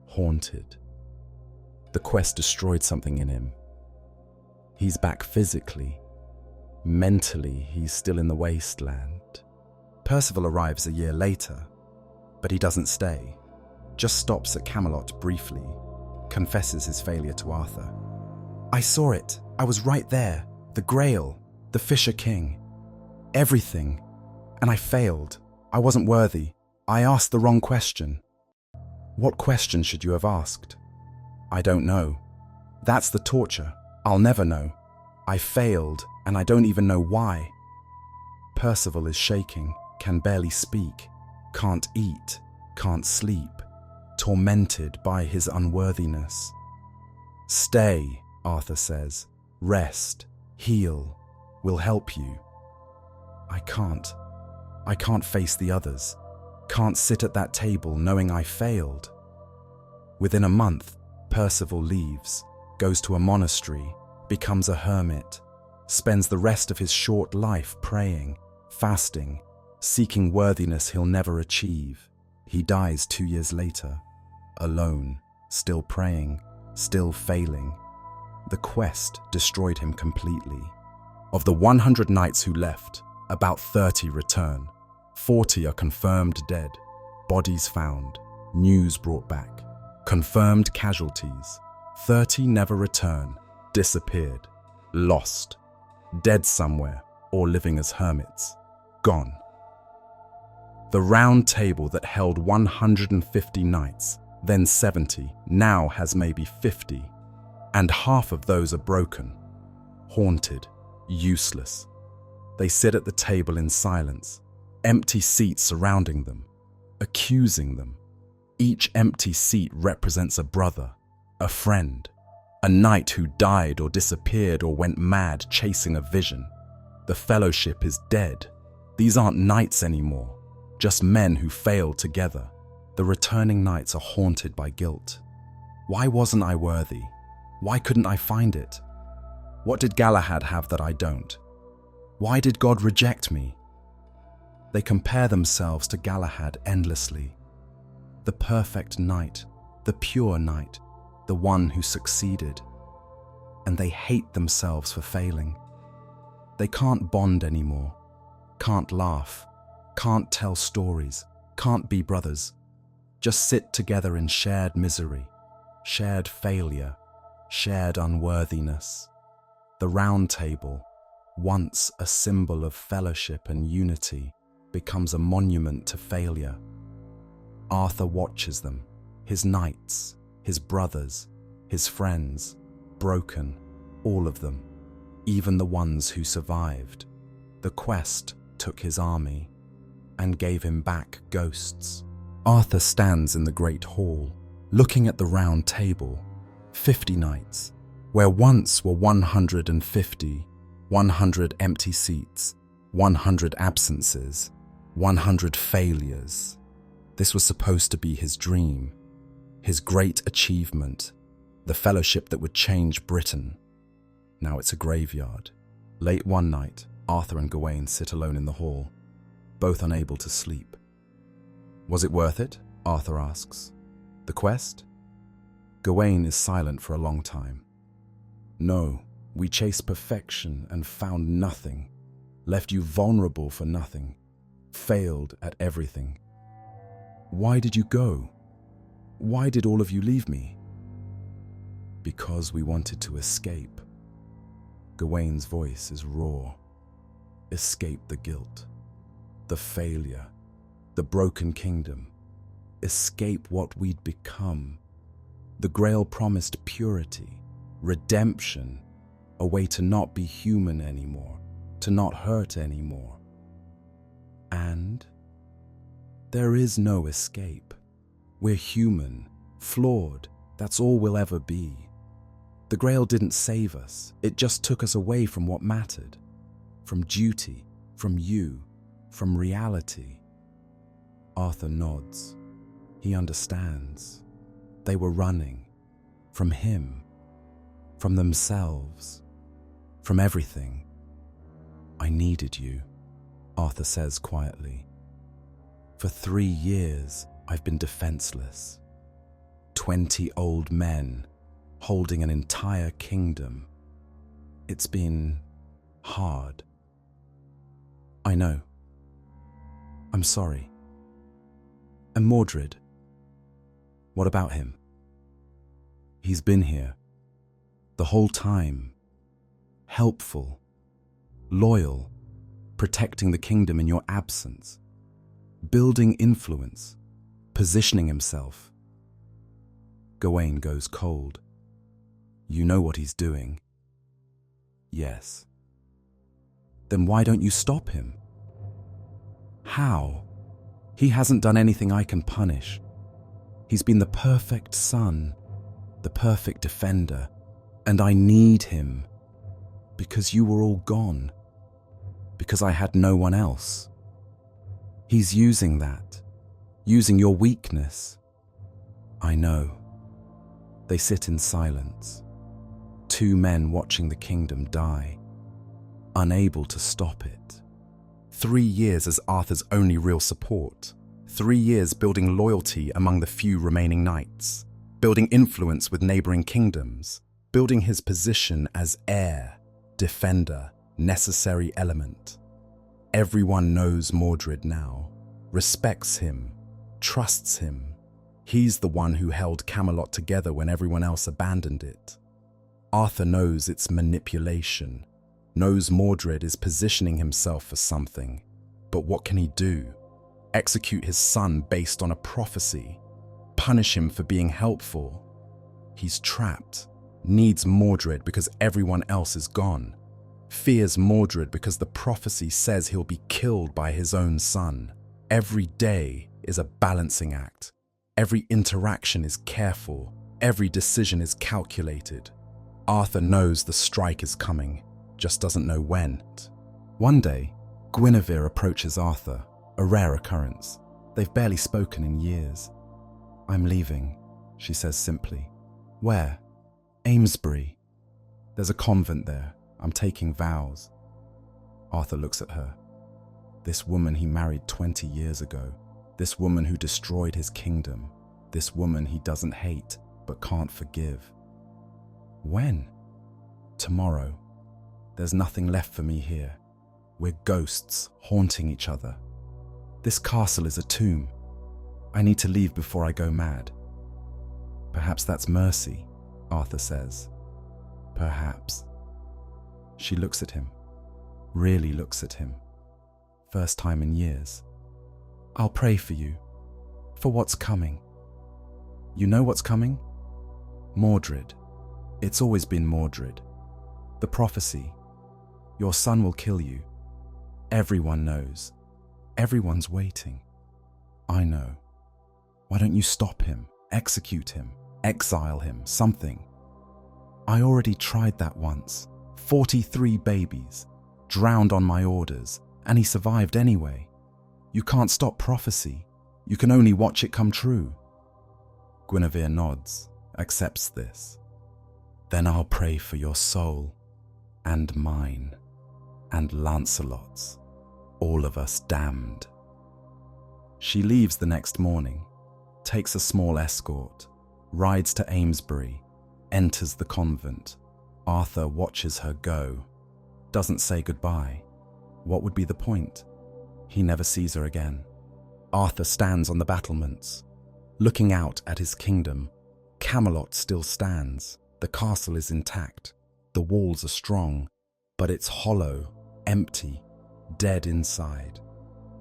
haunted. The quest destroyed something in him. He's back physically. Mentally, he's still in the wasteland. Percival arrives a year later, but he doesn't stay. Just stops at Camelot briefly, confesses his failure to Arthur. I saw it. I was right there. The Grail, the Fisher King. Everything. And I failed. I wasn't worthy. I asked the wrong question. What question should you have asked? I don't know. That's the torture. I'll never know. I failed, and I don't even know why. Percival is shaking, can barely speak, can't eat, can't sleep, tormented by his unworthiness. Stay, Arthur says. Rest, heal, we'll help you. I can't face the others. Can't sit at that table knowing I failed. Within a month, Percival leaves, goes to a monastery, becomes a hermit, spends the rest of his short life praying, fasting, seeking worthiness he'll never achieve. He dies 2 years later, alone, still praying, still failing. The quest destroyed him completely. Of the 100 knights who left, about 30 return. 40 are confirmed dead, bodies found, news brought back, confirmed casualties. 30 never return, disappeared, lost, dead somewhere, or living as hermits, gone. The round table that held 150 knights, then 70, now has maybe 50, and half of those are broken, haunted, useless. They sit at the table in silence, empty seats surrounding them, accusing them. Each empty seat represents a brother, a friend, a knight who died or disappeared or went mad chasing a vision. The fellowship is dead. These aren't knights anymore, just men who failed together. The returning knights are haunted by guilt. Why wasn't I worthy? Why couldn't I find it? What did Galahad have that I don't? Why did God reject me? They compare themselves to Galahad endlessly. The perfect knight, the pure knight, the one who succeeded. And they hate themselves for failing. They can't bond anymore, can't laugh, can't tell stories, can't be brothers. Just sit together in shared misery, shared failure, shared unworthiness. The Round Table, once a symbol of fellowship and unity, becomes a monument to failure. Arthur watches them, his knights, his brothers, his friends, broken, all of them, even the ones who survived. The quest took his army and gave him back ghosts. Arthur stands in the great hall, looking at the Round Table, 50 knights, where once were 150, 100 empty seats, 100 absences, 100 failures. This was supposed to be his dream, his great achievement, the fellowship that would change Britain. Now it's a graveyard. Late one night, Arthur and Gawain sit alone in the hall, both unable to sleep. Was it worth it? Arthur asks. The quest? Gawain is silent for a long time. No, we chased perfection and found nothing, left you vulnerable for nothing, failed at everything. Why did you go? Why did all of you leave me? Because we wanted to escape. Gawain's voice is raw. Escape the guilt, the failure, the broken kingdom. Escape what we'd become. The Grail promised purity, redemption, a way to not be human anymore, to not hurt anymore. And there is no escape. We're human, flawed, that's all we'll ever be. The Grail didn't save us, it just took us away from what mattered, from duty, from you, from reality. Arthur nods. He understands. They were running from him, from themselves, from everything. I needed you, Arthur says quietly. For 3 years, I've been defenseless. 20 old men holding an entire kingdom. It's been hard. I know. I'm sorry. And Mordred? What about him? He's been here the whole time, helpful, loyal, protecting the kingdom in your absence, building influence, positioning himself. Gawain goes cold. You know what he's doing. Yes. Then why don't you stop him? How? He hasn't done anything I can punish. He's been the perfect son, the perfect defender, and I need him because you were all gone, because I had no one else. He's using that, using your weakness. I know. They sit in silence, 2 men watching the kingdom die, unable to stop it. 3 years as Arthur's only real support. 3 years building loyalty among the few remaining knights, building influence with neighboring kingdoms, building his position as heir, defender, necessary element. Everyone knows Mordred now, respects him, trusts him. He's the one who held Camelot together when everyone else abandoned it. Arthur knows it's manipulation, knows Mordred is positioning himself for something. But what can he do? Execute his son based on a prophecy? Punish him for being helpful? He's trapped, needs Mordred because everyone else is gone, fears Mordred because the prophecy says he'll be killed by his own son. Every day is a balancing act. Every interaction is careful. Every decision is calculated. Arthur knows the strike is coming, just doesn't know when. One day, Guinevere approaches Arthur, a rare occurrence. They've barely spoken in years. I'm leaving, she says simply. Where? Amesbury. There's a convent there. I'm taking vows. Arthur looks at her. This woman he married 20 years ago. This woman who destroyed his kingdom. This woman he doesn't hate but can't forgive. When? Tomorrow. There's nothing left for me here. We're ghosts haunting each other. This castle is a tomb. I need to leave before I go mad." "Perhaps that's mercy," Arthur says. "Perhaps." She looks at him, really looks at him. First time in years. "I'll pray for you, for what's coming." "You know what's coming?" "Mordred. It's always been Mordred. The prophecy. Your son will kill you. Everyone knows. Everyone's waiting." "I know. Why don't you stop him, execute him, exile him, something?" "I already tried that once. 43 babies, drowned on my orders, and he survived anyway. You can't stop prophecy. You can only watch it come true." Guinevere nods, accepts this. "Then I'll pray for your soul, and mine, and Lancelot's, all of us damned." She leaves the next morning, takes a small escort, rides to Amesbury, enters the convent. Arthur watches her go, doesn't say goodbye. What would be the point? He never sees her again. Arthur stands on the battlements, looking out at his kingdom. Camelot still stands. The castle is intact. The walls are strong, but it's hollow, empty, dead inside.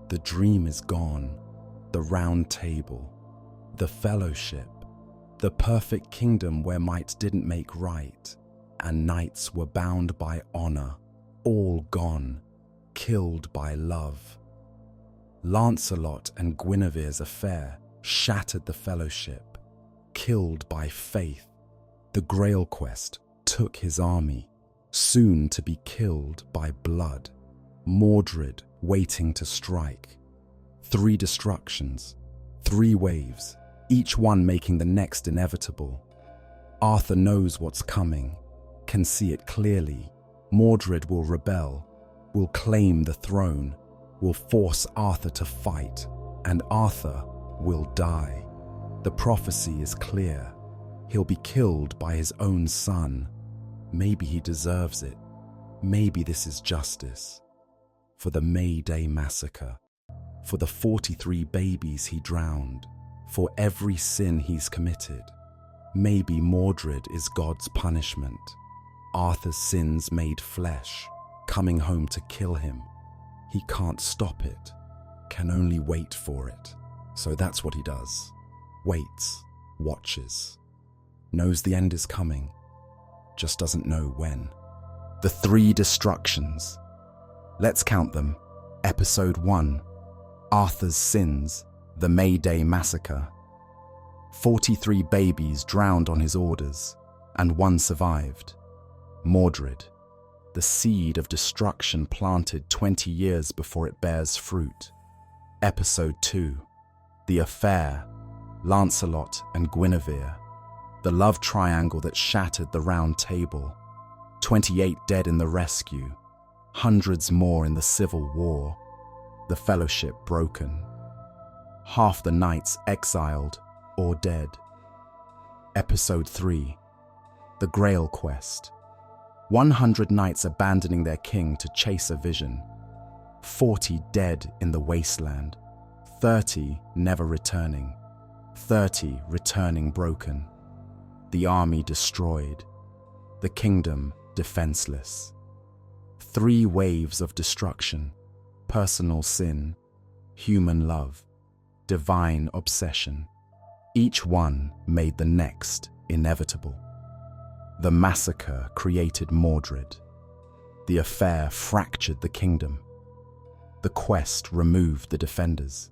The dream is gone. The round table, the fellowship, the perfect kingdom where might didn't make right, and knights were bound by honor, all gone, killed by love. Lancelot and Guinevere's affair shattered the fellowship, killed by faith. The Grail Quest took his army, soon to be killed by blood. Mordred waiting to strike. 3 destructions, 3 waves, each one making the next inevitable. Arthur knows what's coming, can see it clearly. Mordred will rebel, will claim the throne, will force Arthur to fight, and Arthur will die. The prophecy is clear. He'll be killed by his own son. Maybe he deserves it. Maybe this is justice. For the May Day massacre, for the 43 babies he drowned, for every sin he's committed. Maybe Mordred is God's punishment. Arthur's sins made flesh, coming home to kill him. He can't stop it, can only wait for it. So that's what he does. Waits, watches, knows the end is coming, just doesn't know when. The 3 destructions. Let's count them. Episode 1. Arthur's sins, the May Day massacre. 43 babies drowned on his orders, and 1 survived. Mordred, the seed of destruction planted 20 years before it bears fruit. Episode 2. The affair, Lancelot and Guinevere. The love triangle that shattered the round table. 28 dead in the rescue, hundreds more in the civil war. The fellowship broken. Half the knights exiled or dead. Episode 3. The Grail Quest. 100 knights abandoning their king to chase a vision. 40 dead in the wasteland. 30 never returning. 30 returning broken. The army destroyed. The kingdom defenseless. 3 waves of destruction. Personal sin, human love, divine obsession. Each one made the next inevitable. The massacre created Mordred. The affair fractured the kingdom. The quest removed the defenders.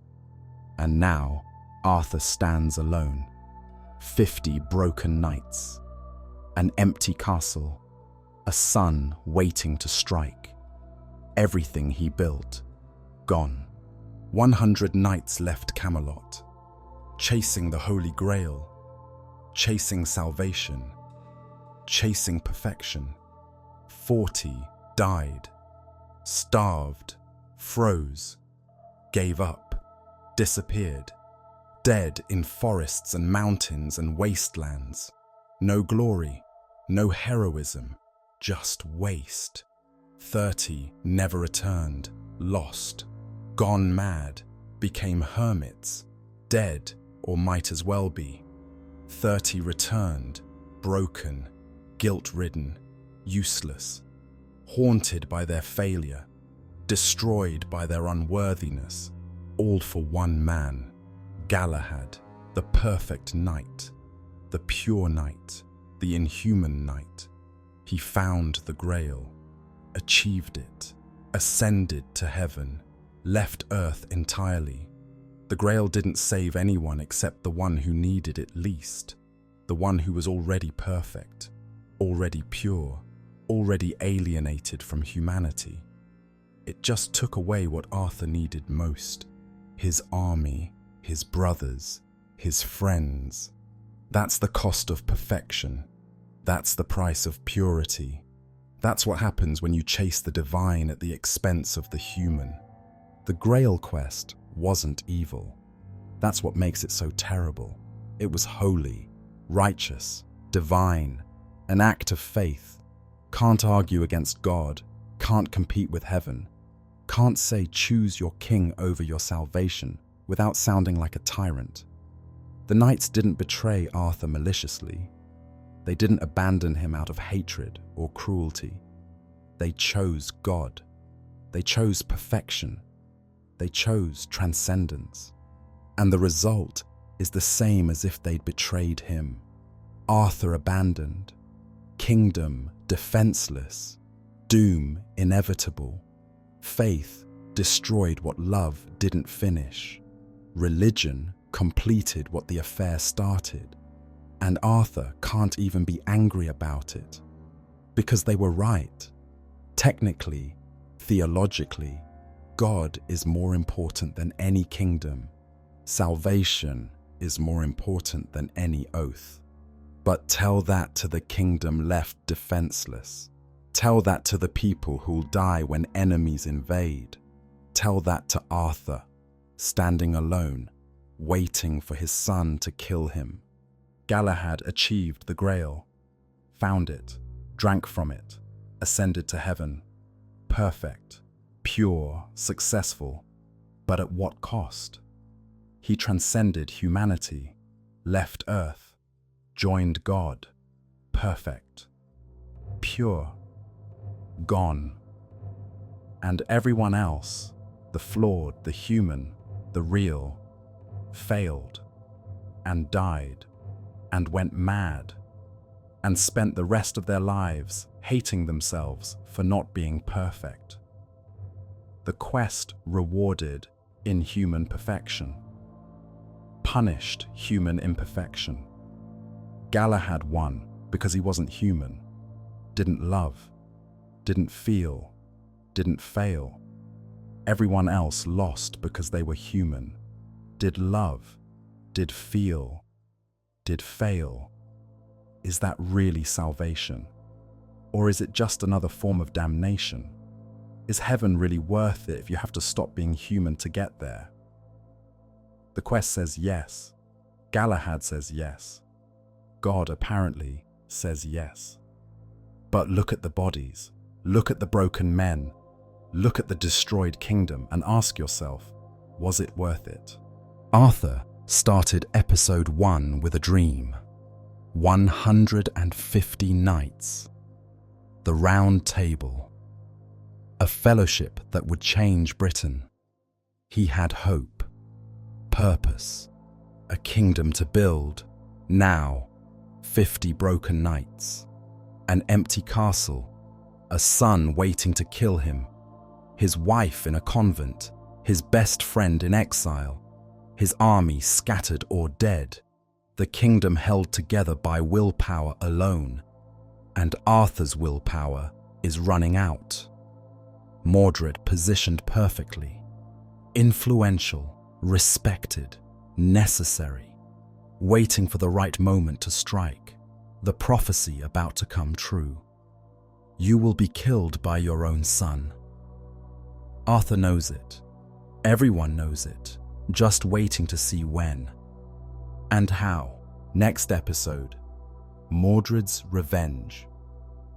And now Arthur stands alone. 50 broken knights. An empty castle. A son waiting to strike. Everything he built, gone. 100 knights left Camelot, chasing the Holy Grail, chasing salvation, chasing perfection. 40 died, starved, froze, gave up, disappeared, dead in forests and mountains and wastelands. No glory, no heroism, just waste. 30 never returned, lost, gone mad, became hermits, dead or might as well be. 30 returned, broken, guilt-ridden, useless, haunted by their failure, destroyed by their unworthiness, all for one man, Galahad, the perfect knight, the pure knight, the inhuman knight. He found the Grail, achieved it, ascended to heaven, left Earth entirely. The Grail didn't save anyone except the one who needed it least, the one who was already perfect, already pure, already alienated from humanity. It just took away what Arthur needed most: his army, his brothers, his friends. That's the cost of perfection. That's the price of purity. That's what happens when you chase the divine at the expense of the human. The Grail Quest wasn't evil. That's what makes it so terrible. It was holy, righteous, divine, an act of faith. Can't argue against God, can't compete with heaven, can't say choose your king over your salvation without sounding like a tyrant. The knights didn't betray Arthur maliciously. They didn't abandon him out of hatred or cruelty. They chose God. They chose perfection. They chose transcendence. And the result is the same as if they'd betrayed him. Arthur abandoned, kingdom defenseless, doom inevitable, faith destroyed what love didn't finish, religion completed what the affair started, and Arthur can't even be angry about it, because they were right. Technically, theologically, God is more important than any kingdom. Salvation is more important than any oath. But tell that to the kingdom left defenseless. Tell that to the people who'll die when enemies invade. Tell that to Arthur, standing alone, waiting for his son to kill him. Galahad achieved the Grail, found it, drank from it, ascended to heaven. Perfect, pure, successful, but at what cost? He transcended humanity, left Earth, joined God, perfect, pure, gone. And everyone else, the flawed, the human, the real, failed and died and went mad and spent the rest of their lives hating themselves for not being perfect. The quest rewarded inhuman perfection, punished human imperfection. Galahad won because he wasn't human, didn't love, didn't feel, didn't fail. Everyone else lost because they were human, did love, did feel, did fail. Is that really salvation? Or is it just another form of damnation? Is heaven really worth it if you have to stop being human to get there? The quest says yes. Galahad says yes. God apparently says yes. But look at the bodies. Look at the broken men. Look at the destroyed kingdom and ask yourself, was it worth it? Arthur started episode 1 with a dream. 150 knights. The Round Table. A fellowship that would change Britain. He had hope, purpose, a kingdom to build. Now, 50 broken knights. An empty castle, a son waiting to kill him, his wife in a convent, his best friend in exile, his army scattered or dead, the kingdom held together by willpower alone, and Arthur's willpower is running out. Mordred positioned perfectly, influential, respected, necessary, waiting for the right moment to strike, the prophecy about to come true. You will be killed by your own son. Arthur knows it. Everyone knows it, just waiting to see when and how. Next episode, Mordred's revenge.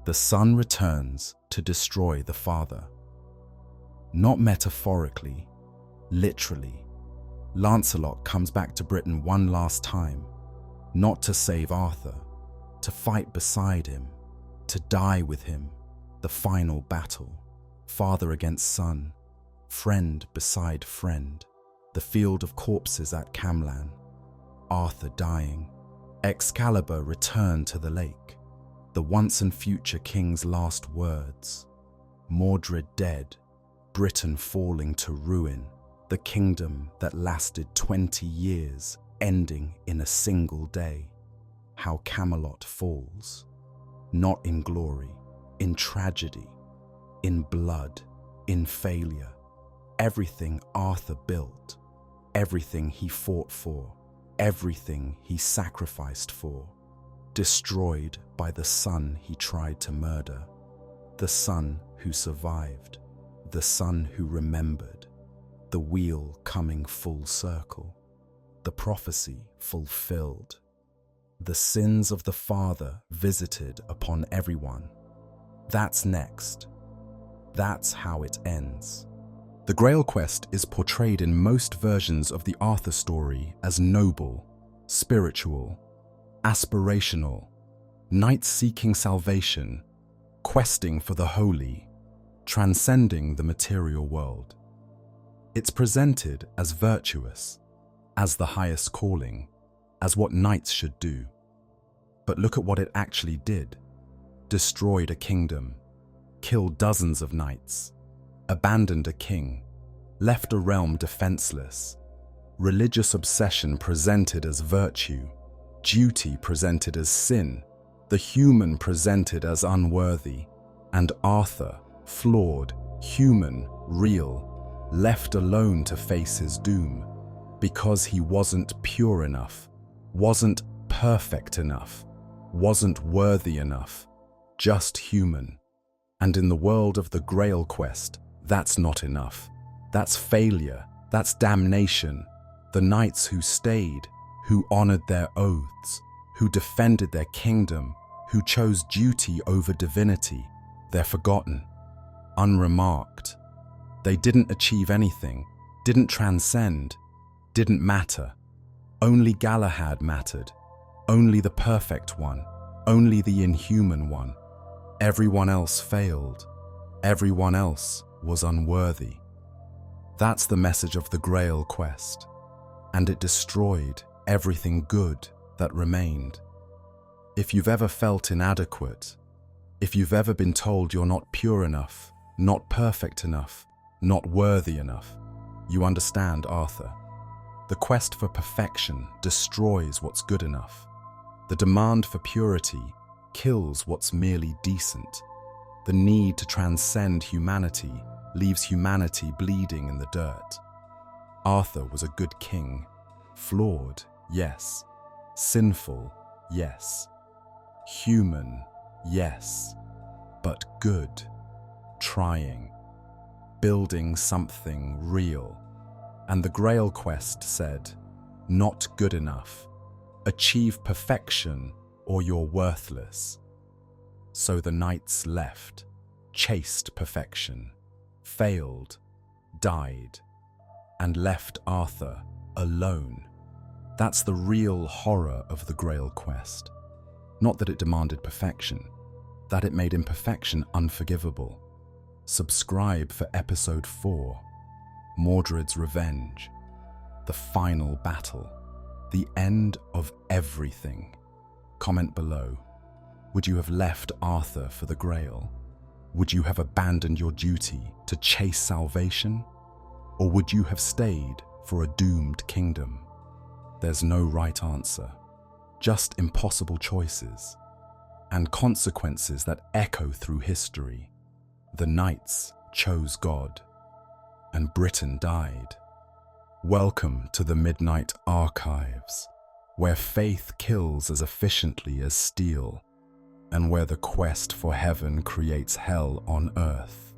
The son returns to destroy the father. Not metaphorically, literally. Lancelot comes back to Britain one last time, not to save Arthur, to fight beside him, to die with him, the final battle, father against son, friend beside friend, the field of corpses at Camelot, Arthur dying, Excalibur returned to the lake, the once and future king's last words, Mordred dead, Britain falling to ruin, the kingdom that lasted 20 years ending in a single day. How Camelot falls, not in glory, in tragedy, in blood, in failure. Everything Arthur built, everything he fought for, everything he sacrificed for, destroyed by the son he tried to murder, the son who survived, the son who remembered, the wheel coming full circle, the prophecy fulfilled, the sins of the father visited upon everyone. That's next. That's how it ends. The Grail Quest is portrayed in most versions of the Arthur story as noble, spiritual, aspirational, knights seeking salvation, questing for the holy, transcending the material world. It's presented as virtuous, as the highest calling, as what knights should do. But look at what it actually did. Destroyed a kingdom, killed dozens of knights, abandoned a king, left a realm defenseless. Religious obsession presented as virtue, duty presented as sin, the human presented as unworthy, and Arthur, flawed, human, real, left alone to face his doom, because he wasn't pure enough, wasn't perfect enough, wasn't worthy enough, just human. And in the world of the Grail Quest, that's not enough. That's failure, that's damnation. The knights who stayed, who honored their oaths, who defended their kingdom, who chose duty over divinity, they're forgotten, unremarked. They didn't achieve anything, didn't transcend, didn't matter. Only Galahad mattered, only the perfect one, only the inhuman one. Everyone else failed, everyone else was unworthy. That's the message of the Grail Quest, and it destroyed everything good that remained. If you've ever felt inadequate, if you've ever been told you're not pure enough, not perfect enough, not worthy enough, you understand Arthur. The quest for perfection destroys what's good enough. The demand for purity kills what's merely decent. The need to transcend humanity leaves humanity bleeding in the dirt. Arthur was a good king. Flawed, yes. Sinful, yes. Human, yes. But good. Trying. Building something real. And the Grail Quest said, not good enough. Achieve perfection or you're worthless. So the knights left, chased perfection, failed, died, and left Arthur alone. That's the real horror of the Grail Quest. Not that it demanded perfection, that it made imperfection unforgivable. Subscribe for episode 4, Mordred's Revenge, the final battle, the end of everything. Comment below. Would you have left Arthur for the Grail? Would you have abandoned your duty to chase salvation? Or would you have stayed for a doomed kingdom? There's no right answer, just impossible choices and consequences that echo through history. The knights chose God, and Britain died. Welcome to the Midnight Archives, where faith kills as efficiently as steel, and where the quest for heaven creates hell on earth.